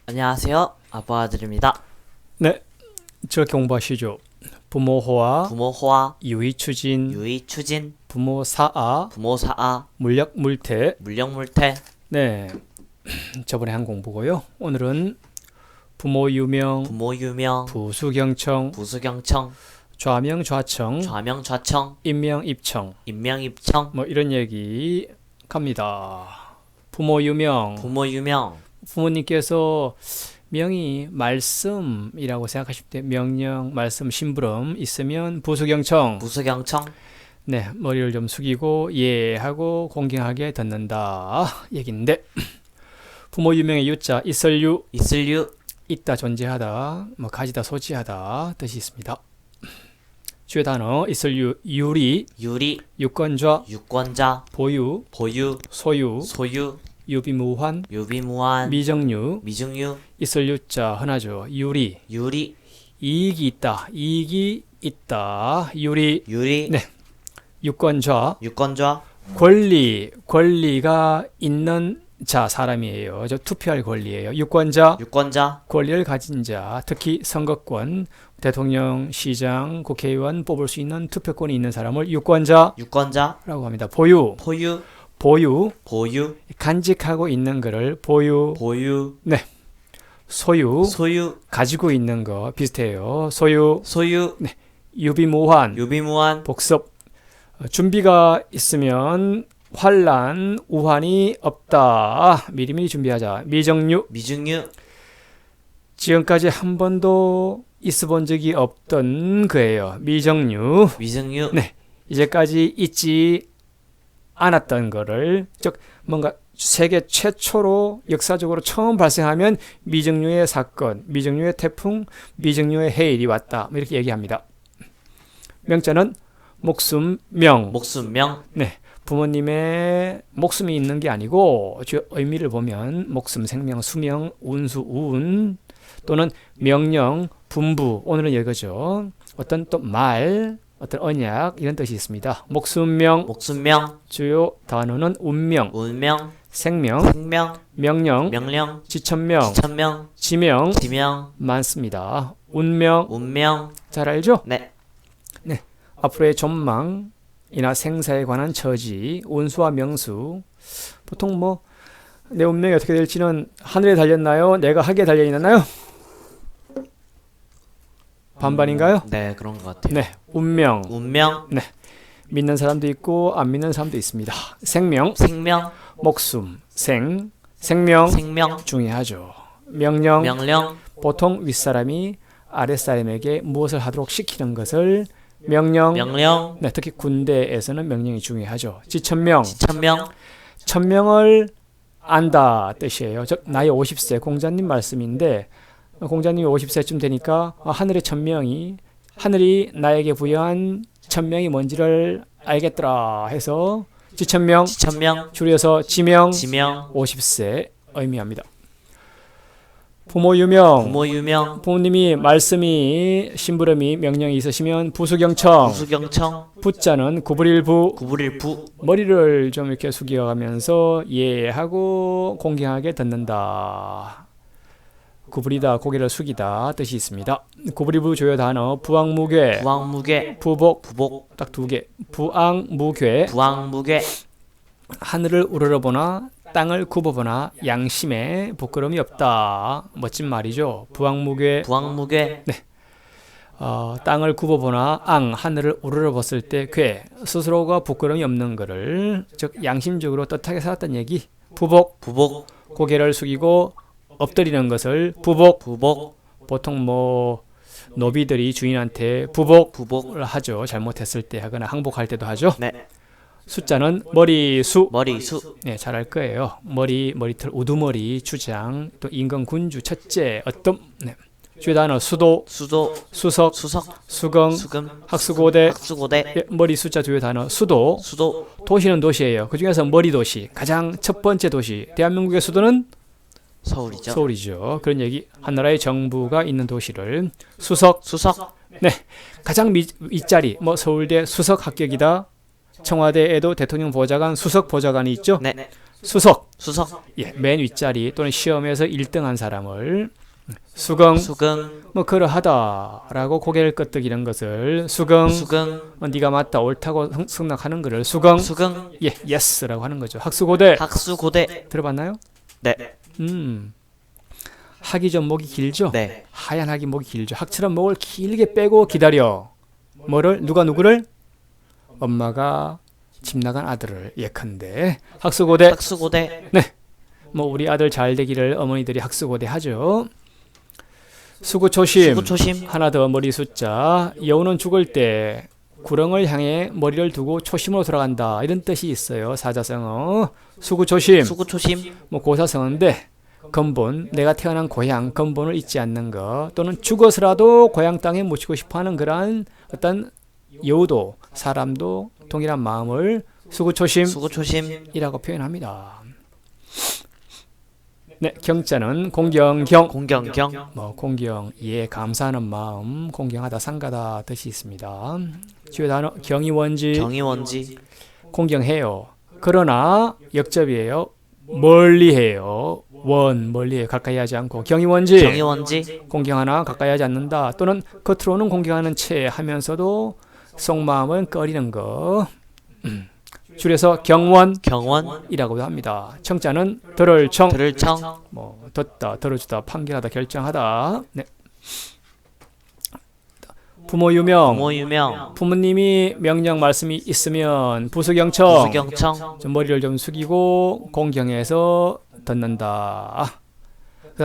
안녕하세요, 아빠와 아들입니다. 네, 저렇게 공부하시죠. 부모호와 유의추진, 부모사아, 물력물태. 네, 저번에 한 공부고요. 오늘은 부모 유명, 부수경청, 좌명 좌청, 입명 입청. 뭐 이런 얘기 갑니다. 부모 유명. 부모 유명. 부모님께서 명이 말씀이라고 생각하실 때 명령, 말씀, 심부름 있으면 부수경청. 부수경청. 네, 머리를 좀 숙이고 예 하고 공경하게 듣는다 얘긴데 부모 유명의 유자 있을유. 있을유. 있다 존재하다, 뭐 가지다 소지하다 뜻이 있습니다. 주요 단어 있을유 유리, 유리. 유권자, 유권자. 보유, 보유. 소유, 소유. 유비무환, 유비무환. 미정유, 미증유. 있을유자 흔하죠. 유리, 유리. 이익이 있다, 이익이 있다, 유리. 유리. 네. 유권자, 유권자. 권리, 권리가 있는 자 사람이에요. 저 투표할 권리예요. 유권자, 유권자. 권리를 가진 자, 특히 선거권, 대통령, 시장, 국회의원 뽑을 수 있는 투표권이 있는 사람을 유권자라고 유권자. 합니다. 보유, 포유. 보유, 보유. 간직하고 있는 거를 보유. 보유. 소유, 소유. 가지고 있는 거 비슷해요. 소유. 소유. 유비무환, 유비무환. 복습. 준비가 있으면 환란, 우환이 없다. 미리미리 준비하자. 미정유. 미증유. 지금까지 한 번도 있어 본 적이 없던 거예요. 미정유. 미증유. 네. 이제까지 있지 않았던 거를, 즉 뭔가 세계 최초로 역사적으로 처음 발생하면 미정유의 사건, 미정유의 태풍, 미정유의 해일이 왔다. 뭐 이렇게 얘기합니다. 명자는 목숨, 명. 목숨명. 네. 부모님의 목숨이 있는 게 아니고 주 의미를 보면 목숨, 생명, 수명, 운수, 우운 또는 명령, 분부, 오늘은 이거죠. 어떤 또 말, 어떤 언약 이런 뜻이 있습니다. 목숨명, 목숨명. 주요 단어는 운명, 운명. 생명, 생명. 명령, 명령. 지천명, 지천명. 지명 지명. 많습니다. 운명 운명. 잘 알죠? 네. 앞으로의 전망이나 생사에 관한 처지, 운수와 명수. 보통 뭐 내 운명이 어떻게 될지는 하늘에 달렸나요? 내가 하기에 달려 있나요? 반반인가요? 네, 그런 것 같아요. 네, 운명. 운명. 믿는 사람도 있고 안 믿는 사람도 있습니다. 생명, 생명. 목숨, 생명 생명. 중요하죠. 명령, 명령. 보통 윗사람이 아랫사람에게 무엇을 하도록 시키는 것을 명령. 명령. 네, 특히 군대에서는 명령이 중요하죠. 지천명, 지천명. 천명을 안다 뜻이에요. 즉 나이 50세 공자님 말씀인데, 공자님이 50세쯤 되니까 하늘의 천명이, 하늘이 나에게 부여한 천명이 뭔지를 알겠더라 해서 지천명, 지천명. 줄여서 지명, 지명. 50세 의미합니다. 부모 유명, 부모 유명. 부모님이 말씀이, 심부름이, 명령이 있으시면 부수경청, 부수경청. 부자는 구불일부, 구불일부. 머리를 좀 이렇게 숙여가면서 예하고 공경하게 듣는다. 구부리다, 고개를 숙이다 뜻이 있습니다. 구부리부 조요 단어 부왕무괴, 부왕무괴. 부복, 부복. 딱 두 개. 부왕무괴, 부왕무괴. 하늘을 우러러보나 땅을 굽어보나 양심에 부끄러움이 없다. 멋진 말이죠. 부왕무괴. 부왕무괴. 땅을 굽어보나 하늘을 우러러봤을 때 괴, 스스로가 부끄러움이 없는 것을, 즉 양심적으로 떳하게 살았던 얘기. 부복, 부복. 고개를 숙이고 엎드리는 것을 부복. 부복. 보통 뭐 노비들이 주인한테 부복을 부복. 하죠. 잘못했을 때 하거나 항복할 때도 하죠. 네. 숫자는 머리수. 머리수. 네, 잘 알 거예요. 머리털, 우두머리, 주장, 또 임금, 군주, 첫째, 어떤. 네. 주요 단어 수도, 수도. 수석, 수석. 수경, 수금. 학수고대. 학수고대. 예, 머리 숫자 주요 단어 수도. 수도. 도시는 도시예요. 그 중에서 머리 도시, 가장 첫 번째 도시. 대한민국의 수도는 서울이죠. 서울이죠. 그런 얘기. 한 나라의 정부가 있는 도시를 수석. 수석. 가장 윗자리. 뭐 서울대 수석 합격이다. 청와대에도 대통령 보좌관, 수석 보좌관이 있죠. 네. 수석. 수석. 예, 맨 윗자리 또는 시험에서 1등한 사람을 수경. 수긍. 뭐 그러하다라고 고개를 끄덕이는 것을 수경. 수긍. 네가 맞다 옳다고 승낙하는 것을 수경. 수긍. 예, 예스라고 하는 거죠. 학수고대. 학수고대. 들어봤나요? 네. 학이 좀 목이 길죠? 네. 하얀 학이 목이 길죠. 학처럼 목을 길게 빼고 기다려. 뭐를? 누가 누구를? 엄마가 집 나간 아들을 예컨대. 학수고대. 학수고대. 뭐 우리 아들 잘 되기를 어머니들이 학수고대하죠. 수구초심. 수구초심. 하나 더 머리 숫자. 여우는 죽을 때 구렁을 향해 머리를 두고 초심으로 돌아간다. 이런 뜻이 있어요. 사자성어. 수구초심. 수구초심. 뭐 고사성어인데 근본, 내가 태어난 고향 근본을 잊지 않는 것, 또는 죽어서라도 고향 땅에 묻히고 싶어하는 그러한 어떤 여우도 사람도 동일한 마음을 수구초심이라고 수구초심. 표현합니다. 네, 경자는 공경경. 공경경. 뭐 공경, 이에 감사하는 마음, 공경하다, 상가다 뜻이 있습니다. 주요 단어 경이원지. 경이원지. 공경해요. 그러나 역접이에요. 멀리해요. 원, 멀리해요. 가까이 하지 않고. 경이원지. 경이원지. 공경하나 가까이 하지 않는다. 또는 겉으로는 공경하는 채 하면서도 속마음은 꺼리는 거. 줄여서 경원이라고도 경원. 합니다. 청자는 들을 청. 들을 청. 뭐 듣다, 들어주다, 판결하다, 결정하다. 네. 부모 유명. 부모 유명. 부모님이 명령 말씀이 있으면 부수경청. 부수경청. 좀 머리를 좀 숙이고 공경해서 듣는다.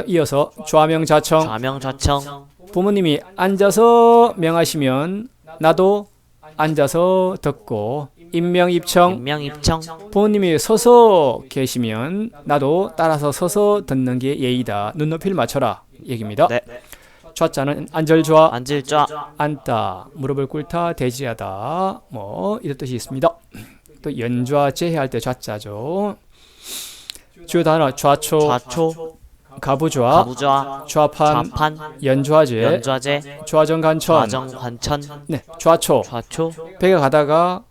이어서 좌명좌청. 좌명좌청. 부모님이 앉아서 명하시면 나도 앉아서 듣고, 임명입청. 임명입청. 부모님이 서서 계시면 나도 따라서 서서 듣는 게 예의다. 눈높이를 맞춰라 얘기입니다. 네. 좌자는 앉을좌, 앉을좌. 앉다, 무릎을 꿇다, 대지하다, 뭐 이런 뜻이 있습니다. 또 연좌, 제해할 때 좌자죠. 주요 단어 좌초, 좌초. 가부좌, 가부좌. 좌판, 좌판. 연좌제, 연좌제. 좌정관천. 좌정관천. 네, 좌초. 좌초. 배가 가다가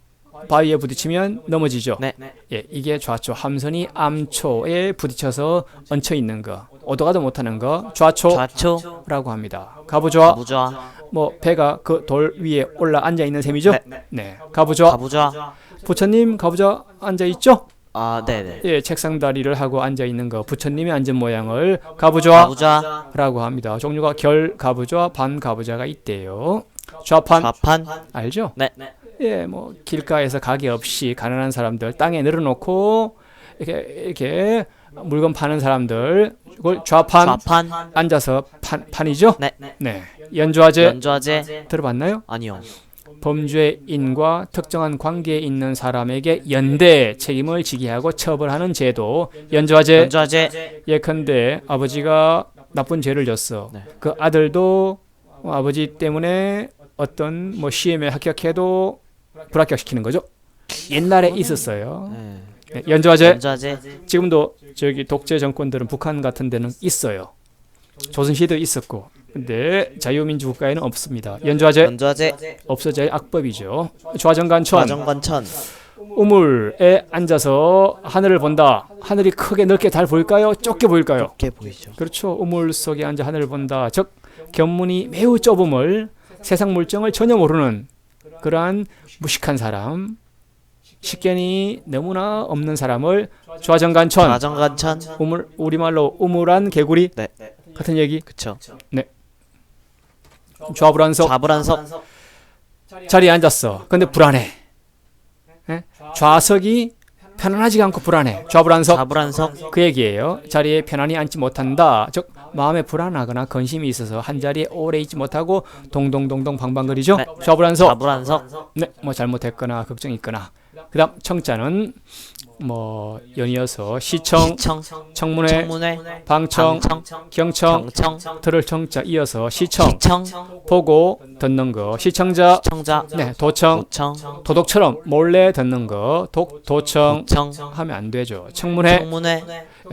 바위에 부딪히면 넘어지죠. 네. 예, 이게 좌초. 함선이 암초에 부딪혀서 얹혀 있는 거, 오도 가도 못하는 거 좌초라고 좌초. 합니다. 가부좌, 가부좌. 뭐 배가 그 돌 위에 올라 앉아 있는 셈이죠. 네. 네, 가부좌. 가부좌. 부처님 가부좌 앉아 있죠. 아, 네네. 예, 책상 다리를 하고 앉아 있는 거, 부처님이 앉은 모양을 가부좌라고 가부좌. 합니다. 종류가 결 가부좌, 반 가부좌가 있대요. 좌판 좌판. 알죠? 네. 예, 뭐 길가에서 가게 없이 가난한 사람들 땅에 늘어놓고 이렇게 물건 파는 사람들, 그걸 좌판, 좌판. 앉아서 판이죠. 네. 네, 연좌제 연좌제. 들어봤나요? 아니요. 범죄인과 특정한 관계에 있는 사람에게 연대 책임을 지게 하고 처벌하는 제도, 연좌제. 연좌제. 예컨대 아버지가 나쁜 죄를 졌어. 네. 그 아들도 아버지 때문에 어떤 뭐 시험에 합격해도 불합격시키는 거죠. 옛날에 있었어요. 네. 네, 연좌제. 연좌제. 지금도 저기 독재 정권들은 북한 같은 데는 있어요. 조선시대도 있었고. 근데 자유민주 국가에는 없습니다. 연좌제 연좌제. 없어져야 악법이죠. 좌정관천. 좌정관천. 우물에 앉아서 하늘을 본다. 하늘이 크게 넓게 잘 보일까요? 좁게 보일까요? 이렇게 보이죠. 그렇죠. 우물 속에 앉아 하늘을 본다. 즉 견문이 매우 좁음을, 세상 물정을 전혀 모르는 그러한 무식한 사람, 식견이 너무나 없는 사람을 좌정관천. 좌정관천. 우리말로 우물한 개구리. 네. 같은 얘기. 그쵸. 좌불안석. 좌불안석. 자리에 앉았어. 근데 불안해. 예? 좌석이 편안하지가 않고 불안해. 좌불안석. 좌불안석. 그 얘기예요. 자리에 편안히 앉지 못한다. 즉 마음에 불안하거나 근심이 있어서 한 자리에 오래 있지 못하고 동동동동 방방거리죠. 네. 좌불안석. 좌불안석. 네, 뭐 잘못했거나 걱정이 있거나. 그다음 청자는 뭐 연이어서 시청, 시청. 청문회, 청문회. 방청, 방청. 경청, 경청. 들을 청자 이어서 시청, 시청. 보고 듣는 거, 시청자, 시청자. 네, 도청, 도청. 도덕처럼 몰래 듣는 거, 도청 도청. 하면 안 되죠. 청문회, 청문회.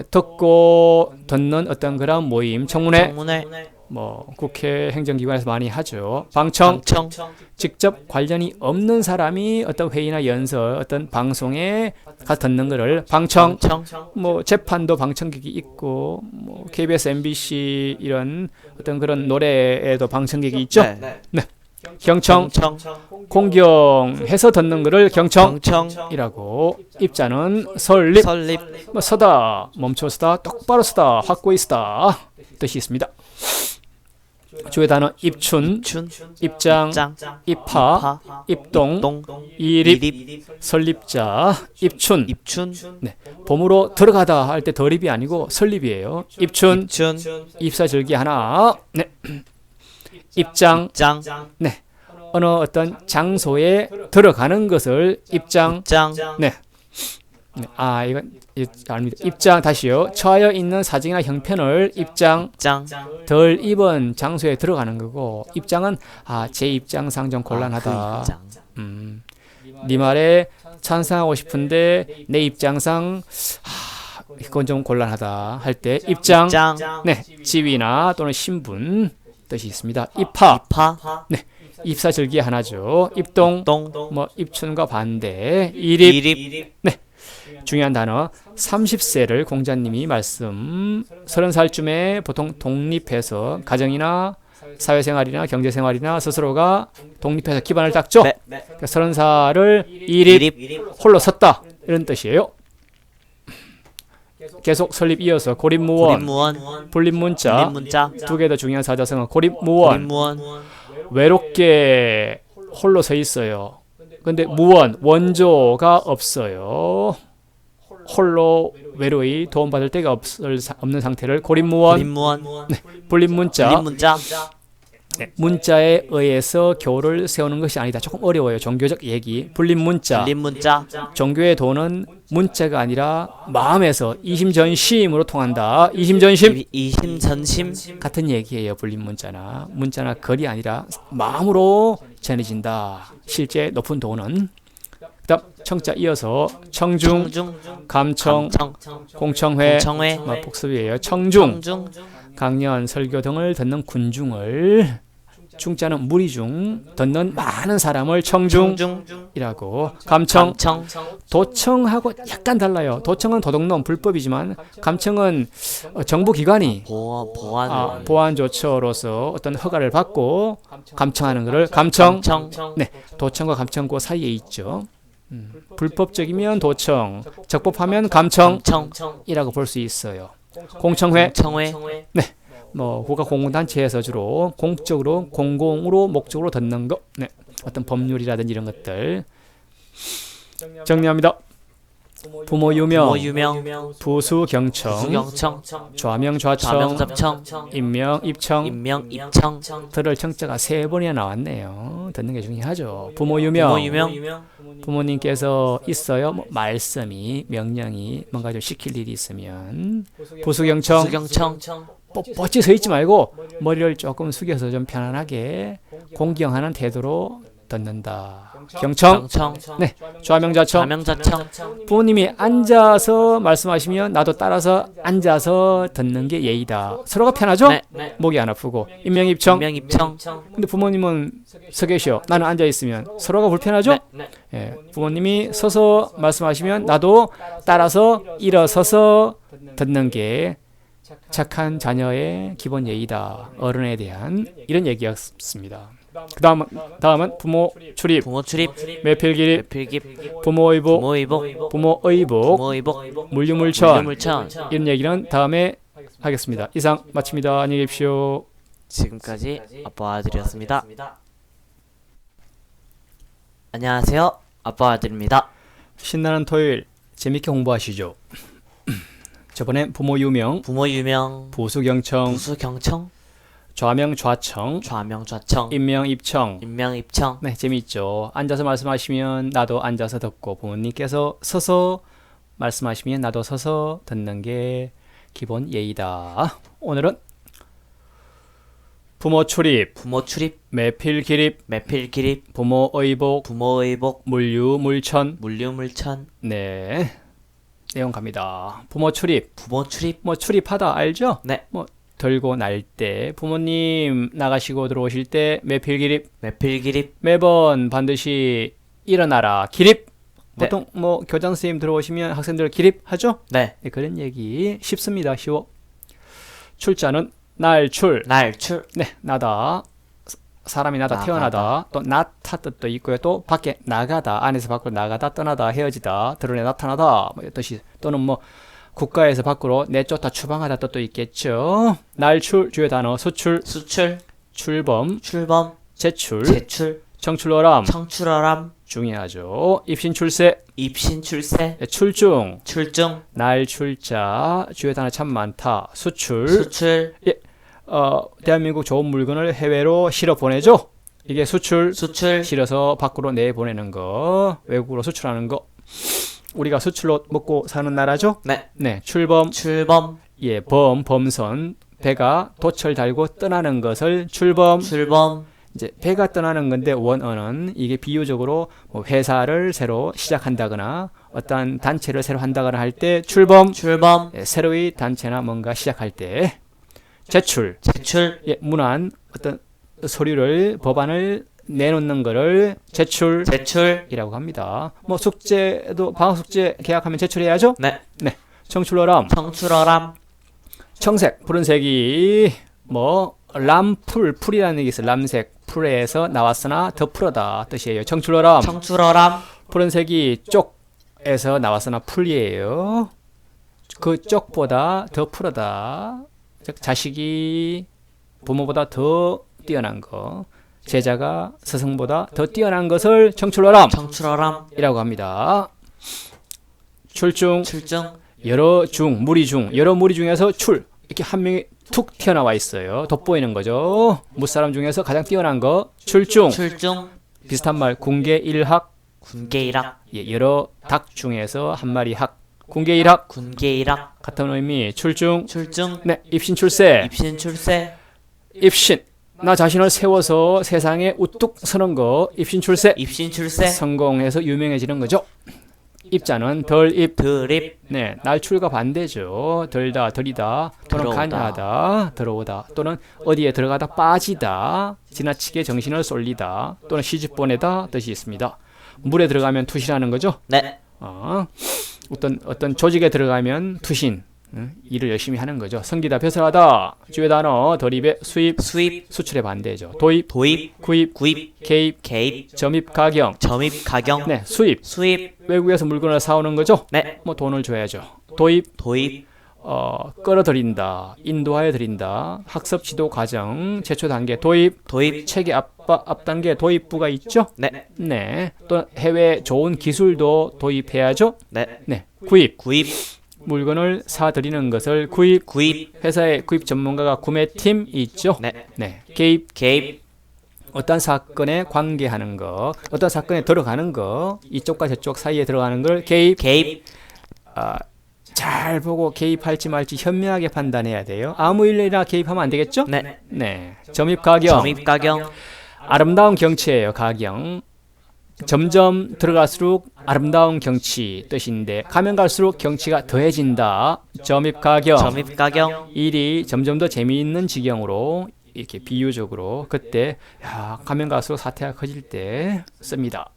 듣고 듣는 어떤 그런 모임, 청문회, 청문회. 뭐 국회 행정기관에서 많이 하죠. 방청, 방청. 직접 관련이 없는 사람이 어떤 회의나 연설, 어떤 방송에 가 듣는 거를 방청. 방청. 뭐 재판도 방청객이 있고, 뭐 KBS, MBC 이런 어떤 그런 노래에도 방청객이 있죠. 네. 경청, 경청. 공경해서 듣는 거를 경청이라고. 경청. 입자는 설립, 설립. 뭐 서다, 멈춰 서다, 똑바로 서다, 확고히 서다 뜻이 있습니다. 주의 단어 입춘, 춘, 입장, 장, 입하, 파, 입동, 동, 이립, 이립, 설립자, 입춘. 입춘, 네, 봄으로 들어가다 할 때 덜입이 아니고 설립이에요. 입춘, 입춘, 입사절기 하나. 네. 입장, 장, 네. 어느 어떤 장소에 들어가는 것을 입장. 장, 네. 네. 아, 이건 아닙니다. 입장 다시요. 처하여 있는 사정이나 형편을 입장. 장, 덜 입은 장소에 들어가는 거고, 입장은 제 입장상 좀 곤란하다. 장, 네 말에 찬성하고 싶은데 내 입장상 이건 좀 곤란하다 할 때 입장. 장, 네, 지위나 또는 신분 뜻이 있습니다. 입하, 파, 입사절기 하나죠. 입동, 동, 뭐 입춘과 반대. 이립, 이립, 중요한 단어. 30세를 공자님이 말씀. 30살쯤에 보통 독립해서 가정이나 사회생활이나 경제생활이나 스스로가 독립해서 기반을 닦죠. 네. 그러니까 30살을 이립, 홀로 섰다 이런 뜻이에요. 계속 설립 이어서 고립무원, 고립무원, 불립문자 문자, 두 개 더 중요한 사자성어 고립무원. 고립무원, 외롭게 홀로 서 있어요. 근데 무원 원조가 없어요. 홀로 외로이 도움받을 데가 없는 상태를 고립무원. 고립무원, 불립문자 문자, 네, 문자에 의해서 교를 세우는 것이 아니다. 조금 어려워요. 종교적 얘기. 불립문자. 문자, 종교의 도는 문자가 아니라 마음에서 이심전심으로 통한다. 이심전심 이심전심, 같은 얘기예요. 불립문자나 문자나 글이 아니라 마음으로 전해진다. 실제 높은 도는. 그다음 청자 이어서 청중, 청중, 감청, 감청, 공청회, 청회, 복습이에요. 청중, 청중, 강연, 설교 등을 듣는 군중을, 중자는 무리중, 듣는 많은 사람을 청중이라고. 감청, 감청, 도청하고 약간 달라요. 도청은 도둑놈 불법이지만 감청은 정부기관이 보안, 보안 조처로서 어떤 허가를 받고 감청하는 것을 감청. 네, 도청과 감청 그 사이에 있죠. 불법적이면 도청, 적법하면 감청이라고 볼 수 있어요. 공청회, 청회, 뭐 국가 공공단체에서 주로 공적으로 공공으로 목적으로 듣는 거, 네, 어떤 법률이라든지 이런 것들 정리합니다. 부모 유명, 부수 경청, 수경청, 좌명 좌청, 좌명접청, 임명 입청, 입청, 들을 청자가 3번이나 나왔네요. 듣는 게 중요하죠. 부모 유명, 부모님께서 있어요. 뭐 말씀이 명령이 뭔가 좀 시킬 일이 있으면. 부수경청, 뻣뻣이 서 있지 말고 머리를 조금 숙여서 좀 편안하게 공경하는 태도로 듣는다. 경청, 네, 좌명좌청. 부모님이 앉아서 말씀하시면 나도 따라서 앉아서 듣는 게 예의다. 서로가 편하죠? 목이 안 아프고. 임명입청. 근데 부모님은 서 계셔. 나는 앉아 있으면 서로가 불편하죠? 예, 부모님이 서서 말씀하시면 나도 따라서 일어서서 듣는 게 착한 자녀의 기본 예의다. 어른에 대한 이런 얘기였습니다. 다음은 부모 출입, 매필기립, 부모의복, 부모의복, 물류물천 이런 얘기는 다음에 하겠습니다. 이상 마칩니다. 안녕히 계십시오. 지금까지 아빠와 아들이었습니다. 안녕하세요. 아빠와 아들입니다. 신나는 토요일 재밌게 공부하시죠. 저번에 부모 유명, 부수경청, 좌명 좌청, 임명 입청. 네, 재미있죠. 앉아서 말씀하시면 나도 앉아서 듣고, 부모님께서 서서 말씀하시면 나도 서서 듣는 게 기본 예의다. 오늘은 부모 출입, 매필기립, 부모의복, 물류물천. 네, 내용 갑니다. 부모 출입. 뭐 출입하다 알죠? 네. 뭐 들고 날 때, 부모님 나가시고 들어오실 때 매필기립. 매번 반드시 일어나라. 기립. 보통 뭐 교장 선생님 들어오시면 학생들 기립하죠? 네. 그런 얘기 쉽습니다. 쉬워. 출자는 날출. 네, 나다. 사람이 나다, 태어나다. 또 나타 뜻도 있고요. 또 밖에 나가다, 안에서 밖으로 나가다, 떠나다, 헤어지다, 드러내 나타나다, 뭐 뜻이. 또는 뭐 국가에서 밖으로 내쫓다, 추방하다 뜻도 있겠죠. 날출, 주요 단어 수출, 출범, 출범, 제출, 제출, 청출어람 청출어람, 중요하죠. 입신, 출세, 입신, 출세, 출중, 출중, 날, 출자, 주요 단어 참 많다. 수출, 수출, 대한민국 좋은 물건을 해외로 실어 보내죠. 이게 수출, 수출, 실어서 밖으로 내보내는 거, 외국으로 수출하는 거. 우리가 수출로 먹고 사는 나라죠. 네, 네, 출범, 출범, 예, 범선, 배가 돛을 달고 떠나는 것을 출범. 출범, 이제 배가 떠나는 건데 원어는 이게 비유적으로 뭐 회사를 새로 시작한다거나 어떠한 단체를 새로 한다거나 할 때 출범. 출범, 예, 새로의 단체나 뭔가 시작할 때 제출. 제출, 예, 문안 어떤 서류를 법안을 내놓는 거를 제출. 제출, 이라고 합니다. 뭐 숙제도 방학 숙제 계약하면 제출해야죠. 네, 청출어람, 청출어람, 청색, 푸른색이 뭐 람풀, 풀이라는 얘기 있어요. 람색, 풀에서 나왔으나 더 푸르다 뜻이에요. 청출어람, 청출어람, 푸른색이 쪽에서 나왔으나 풀이에요. 그 쪽보다 더 푸르다. 즉 자식이 부모보다 더 뛰어난 거, 제자가 스승보다 더 뛰어난 것을 청출어람 청출어람, 이라고 합니다. 출중, 출중, 여러 중, 무리 중, 여러 무리 중에서 출, 이렇게 한 명이 툭 튀어나와 있어요. 돋보이는 거죠. 무사람 중에서 가장 뛰어난 거 출중. 출중, 비슷한 말 군계일학, 군계일학, 예, 여러 닭 중에서 한 마리 학, 군계일학 군계일학, 같은 의미. 출중, 출중, 네, 입신 출세, 입신, 출세, 입신, 나 자신을 세워서 세상에 우뚝 서는 거, 입신 출세, 입신, 출세, 성공해서 유명해지는 거죠. 입자는 덜입, 드립, 네, 날출과 반대죠. 덜다, 덜이다, 또는 들어오다. 관여하다, 들어오다, 또는 어디에 들어가다 빠지다, 지나치게 정신을 쏠리다, 또는 시집 보내다 뜻이 있습니다. 물에 들어가면 투신하는 거죠. 네, 어떤 조직에 들어가면 투신, 일을 열심히 하는 거죠. 성기다, 벼슬하다, 주요 단어 덜입의 수입, 수입, 수출의 반대죠. 도입, 도입, 구입, 구입, 개입, 개입, 점입, 가경, 점입, 가경, 네, 수입, 수입, 외국에서 물건을 사오는 거죠. 네, 뭐 돈을 줘야죠. 도입, 도입, 끌어들인다, 인도하여 드린다, 학습 지도 과정, 제초 단계, 도입, 도입, 체계 앞 단계 도입부가 있죠. 네, 네, 또 해외 좋은 기술도 도입해야죠. 네, 네, 구입, 구입, 물건을 사들이는 것을 구입, 구입, 회사에 구입 전문가가 구매팀이 있죠. 네, 네, 개입, 개입, 어떤 사건에 관계하는 거, 어떤 사건에 들어가는 거, 이쪽과 저쪽 사이에 들어가는 걸 개입, 개입, 잘 보고 개입할지 말지 현명하게 판단해야 돼요. 아무 일이나 개입하면 안 되겠죠? 네, 네, 점입, 가경, 점입, 가경, 아름다운 경치예요. 가경. 점점 들어갈수록 아름다운 경치 뜻인데 가면 갈수록 경치가 더해진다. 점입, 가경. 점입, 가경, 일이 점점 더 재미있는 지경으로 이렇게 비유적으로 그때 가면 갈수록 사태가 커질 때 씁니다.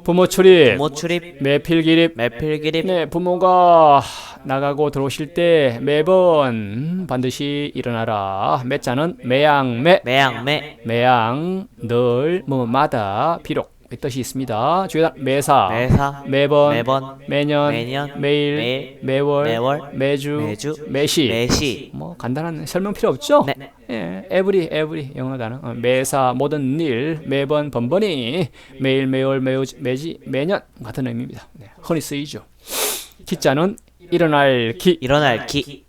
부모 출입, 부모 출입, 매필 기립. 매필 기립, 네, 부모가 나가고 들어오실 때 매번 반드시 일어나라. 매자는 매양매, 매양매, 매양, 늘, 뭐마다, 비록 이 뜻이 있습니다. 주의다 매사, 매사, 매번, 매번, 매년, 매년, 매일, 매일, 매월, 매월, 매주, 매주, 매시. 매시, 뭐 간단한 설명 필요 없죠? 네, 예, every 영어 단어. 매사 모든 일, 매번 번번이, 매일, 매월, 매지, 매년 같은 의미입니다. 네, 흔히 쓰이죠. 기자는 일어날 기, 일어날 기,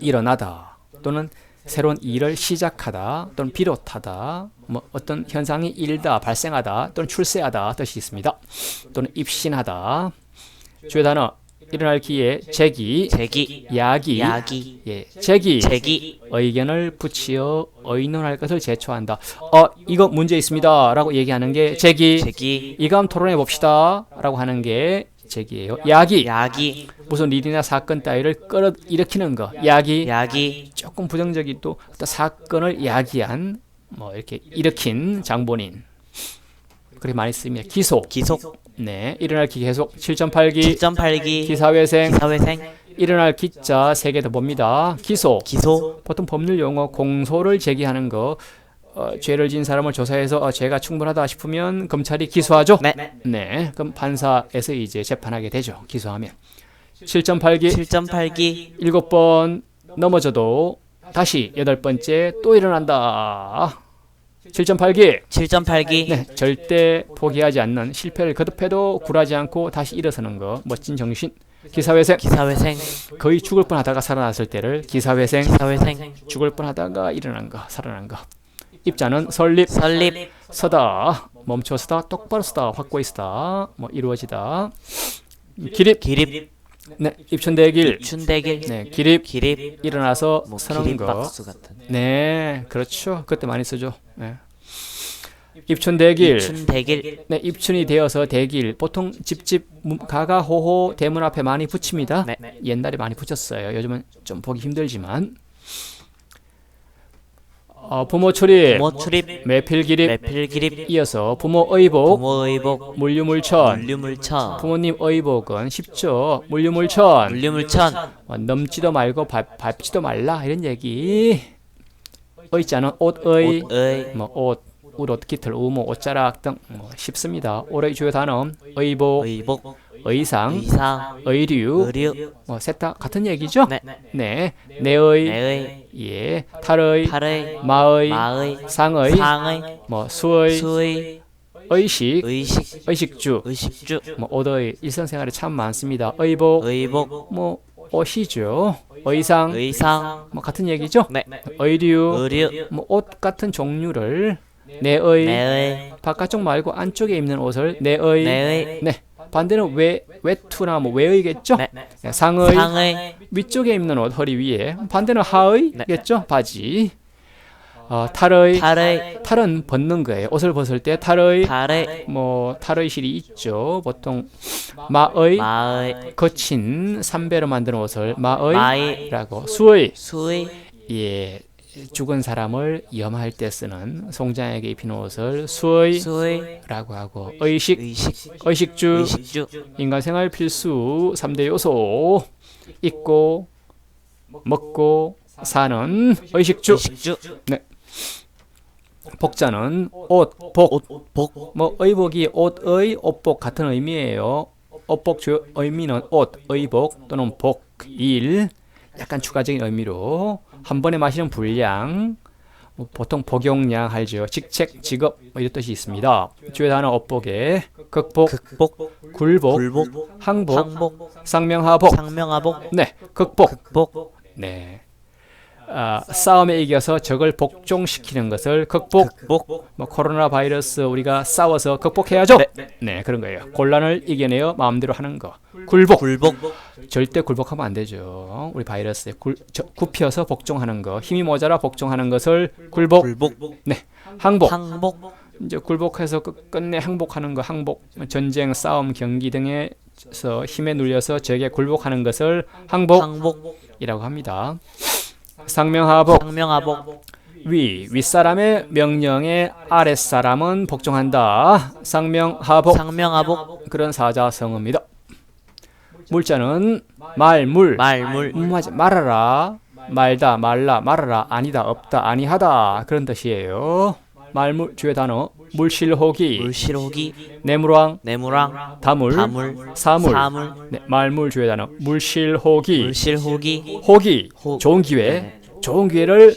일어나다 또는 새로운 일을 시작하다 또는 비롯하다, 뭐 어떤 현상이 일다, 발생하다 또는 출세하다 뜻이 있습니다. 또는 입신하다. 주요 단어 일어날 기에 제기, 제기, 야기, 야기, 예, 제기, 제기, 의견을 붙이어 의논할 것을 제초한다. 이거 문제 있습니다라고 얘기하는 게 제기. 제기, 이거 한번 토론해 봅시다라고 하는 게 제기예요. 야기, 야기, 무슨 일이나 사건 따위를 끌어일으키는 거. 야기, 야기, 조금 부정적인 또 어떤 사건을 야기한 뭐 이렇게 일으킨 장본인. 그렇게 많이 쓰입니다. 기소. 기속, 네, 일어날 기 계속 7.8기 7.8기, 기사회생. 기사회생, 일어날 기자 3개 더 봅니다. 기소. 기소, 보통 법률 용어 공소를 제기하는 거. 죄를 지은 사람을 조사해서 죄가 충분하다 싶으면 검찰이 기소하죠. 네, 네, 그럼 판사에서 이제 재판하게 되죠. 기소하면. 7.8기 7.8기, 7번 넘어져도 다시 여덟 번째 또 일어난다. 7.8기. 7.8기. 네, 절대 포기하지 않는 실패를 거듭해도 굴하지 않고 다시 일어서는 거. 멋진 정신. 기사회생. 기사회생. 거의 죽을 뻔하다가 살아났을 때를 기사회생. 기사회생. 죽을 뻔하다가 일어난 거, 살아난 거. 입자는 설립. 설립. 서다. 멈춰서다. 똑바로 서다. 확고히 서다. 뭐 이루어지다. 기립. 기립. 네, 입춘대길. 춘대길. 네, 기립. 기립. 일어나서 뭐 서는 거. 기립박수 같은. 네, 그렇죠. 그때 많이 쓰죠. 네. 입춘대길. 춘대길. 네, 입춘이 되어서 대길. 보통 집집 가가호호 대문 앞에 많이 붙입니다. 네. 옛날에 많이 붙였어요. 요즘은 좀 보기 힘들지만. 부모 출입. 부모 출입. 매필기립. 매필기립. 이어서 부모 의복. 부모 의복. 물류물천. 물류물천. 부모님 의복은 쉽죠. 물류물천. 물류물천. 넘지도 말고 밟지도 말라 이런 얘기. 의자는 옷의. 옷의. 뭐 옷, 우옷, 깃털, 우모, 옷자락 등 쉽습니다. 올해의 주요 단어 의복, 의복. 의상, 의상. 의류, 의류. 셋 다 같은 얘기죠? 네. 네, 내의, 내의. 예, 탈의, 탈의. 마의, 마의. 상의, 상의. 수의, 수의. 의식, 의식. 의식주, 의식주. 옷의 일상생활에 참 많습니다. 의복, 의복. 옷이죠. 의상, 의상. 같은 얘기죠? 네. 의류, 의류. 옷 같은 종류를 내의, 내의. 바깥쪽 말고 안쪽에 입는 옷을 내의, 내의. 네, 반대는 외투나 외의겠죠? 네. 네, 상의, 상의. 위쪽에 입는 옷 허리 위에, 반대는 하의겠죠? 네. 바지. 탈의, 탈의. 탈은 벗는 거예요. 옷을 벗을 때 탈의, 탈의. 탈의실이 있죠. 보통 마의, 마의. 거친 삼배로 만드는 옷을 마의, 마의. 라고. 수의, 수의. 예, 죽은 사람을 염할 때 쓰는 송장에게 입히는 옷을 수의, 수의. 라고 하고. 의식, 의식. 의식주, 의식주. 인간생활 필수 3대 요소. 입고, 먹고, 사는 의식주. 의식주. 복자는 옷, 복. 복. 의복이 옷의, 옷복 같은 의미예요. 옷복 주요 의미는 옷, 의복 또는 복, 일. 약간 추가적인 의미로 한 번에 마시는 분량, 보통 복용량 할죠. 직책, 직업 이런 뜻이 있습니다. 주요 단어 옷복에 극복, 극복. 굴복, 굴복. 항복, 항복. 상명하복. 상명하복. 네, 극복. 극복. 네. 싸움에 이겨서 적을 복종시키는 것을 극복. 코로나 바이러스 우리가 싸워서 극복해야죠. 네, 그런 거예요. 곤란을 이겨내어 마음대로 하는 거. 굴복. 절대 굴복하면 안 되죠. 우리 바이러스에 굽혀서 복종하는 거. 힘이 모자라 복종하는 것을 굴복. 네, 항복. 이제 굴복해서 끝내 항복하는 거. 항복. 전쟁, 싸움, 경기 등에서 힘에 눌려서 적에 굴복하는 것을 항복이라고 합니다. 상명하복. 윗사람의 명령에 아랫사람은 복종한다. 상명하복. 그런 사자성어입니다. 물자는 말, 말하라, 말다, 말라, 말하라, 아니다, 없다, 아니하다 그런 뜻이에요. 말물 주요 단어 물실호기, 내무랑, 다물, 사물. 네, 말물 주요 단어 물실호기, 호기, 좋은 기회, 좋은 기회를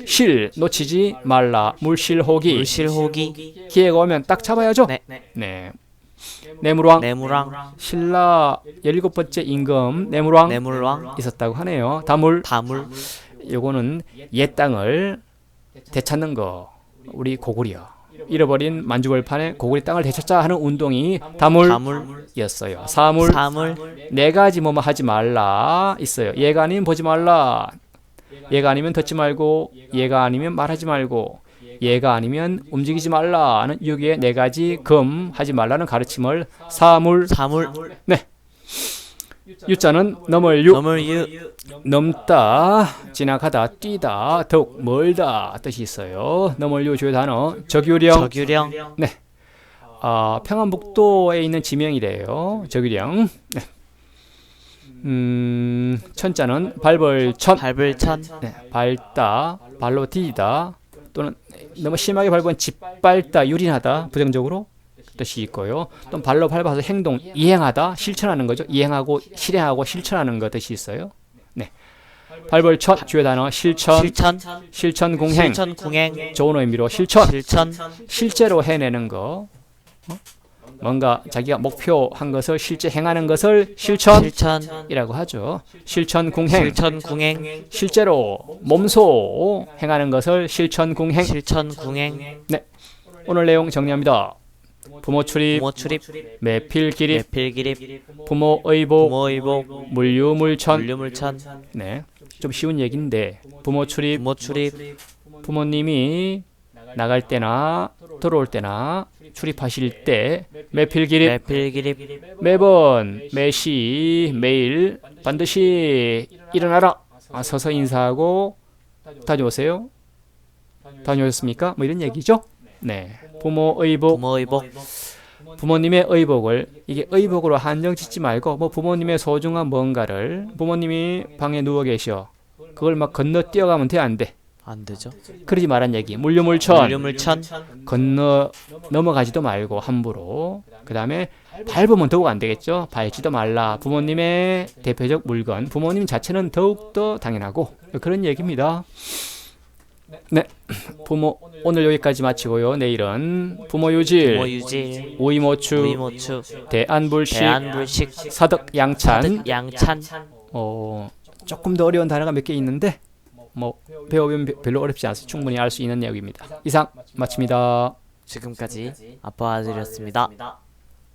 놓치지 말라. 물실호기. 기회가 오면 딱 잡아야죠. 네. 내무랑, 신라 17번째 임금 내무랑 있었다고 하네요. 다물. 요거는 옛 땅을 되찾는 거. 우리 고구려 잃어버린 만주벌판에 고구려 땅을 되찾자 하는 운동이 다물이었어요. 사물. 네 가지 뭐뭐 하지 말라 있어요. 얘가 아니면 보지 말라. 얘가 아니면 듣지 말고, 얘가 아니면 말하지 말고, 얘가 아니면 움직이지 말라는 유기의 네 가지 하지 말라는 가르침을 사물. 네. 유자는 넘을 유. 넘다, 지나가다, 뛰다, 더욱 멀다 뜻이 있어요. 넘을 유 주요 단어 적유령. 네. 평안북도에 있는 지명이래요. 적유령. 네. 천자는 발벌천. 네. 밟다, 발로 디디다 또는 너무 심하게 밟으면 짓밟다, 유린하다 부정적으로 뜻이 있고요. 또 발로 밟아서 이행하다, 실천하는 거죠. 이행하고 실행하고 실천하는 것 뜻이 있어요. 네. 8벌 첫 주요 단어 실천, 실천, 실천 공행. 실천 공행, 좋은 의미로 실천. 실천, 실제로 해내는 거. 뭔가 자기가 목표한 것을 실제 행하는 것을 실천이라고 실천, 하죠. 실천 공행. 실천 공행, 실제로 몸소 행하는 것을 실천 공행. 실천 공행, 오늘 내용 정리합니다. 부모 출입, 부모 출입, 매필 기립, 매필 기립, 부모 의복, 부모 의복, 물류물천. 물류물천, 네, 좀 쉬운 얘기인데 부모 출입, 부모 출입, 부모님이 나갈 때나 들어올 때나 출입하실 때 매필 기립, 매필 기립, 매번, 매시, 매일 반드시 일어나라. 서서 인사하고 다녀오세요. 다녀오셨습니까? 뭐 이런 얘기죠. 네, 부모 의복, 부모 의복, 부모님의 의복을 이게 의복으로 한정 짓지 말고 뭐 부모님의 소중한 뭔가를 부모님이 방에 누워 계셔. 그걸 막 건너 뛰어가면 돼, 안 돼? 안 되죠. 그러지 말란 얘기. 물류물천 물류물천, 넘어가지도 말고 함부로. 그다음에 밟으면 더욱 안 되겠죠. 밟지도 말라. 부모님의 대표적 물건, 부모님 자체는 더욱더 당연하고 그런 얘기입니다. 네, 부모 오늘 여기까지 마치고요. 내일은 부모 유질, 부모 유질, 오이모추, 우이모추, 대안불식, 대안불식, 사득양찬. 사득 양찬, 조금 더 어려운 단어가 몇 개 있는데 뭐 배우면 별로 어렵지 않아서 충분히 알 수 있는 내용입니다. 이상 마칩니다. 지금까지 아빠 아들이었습니다.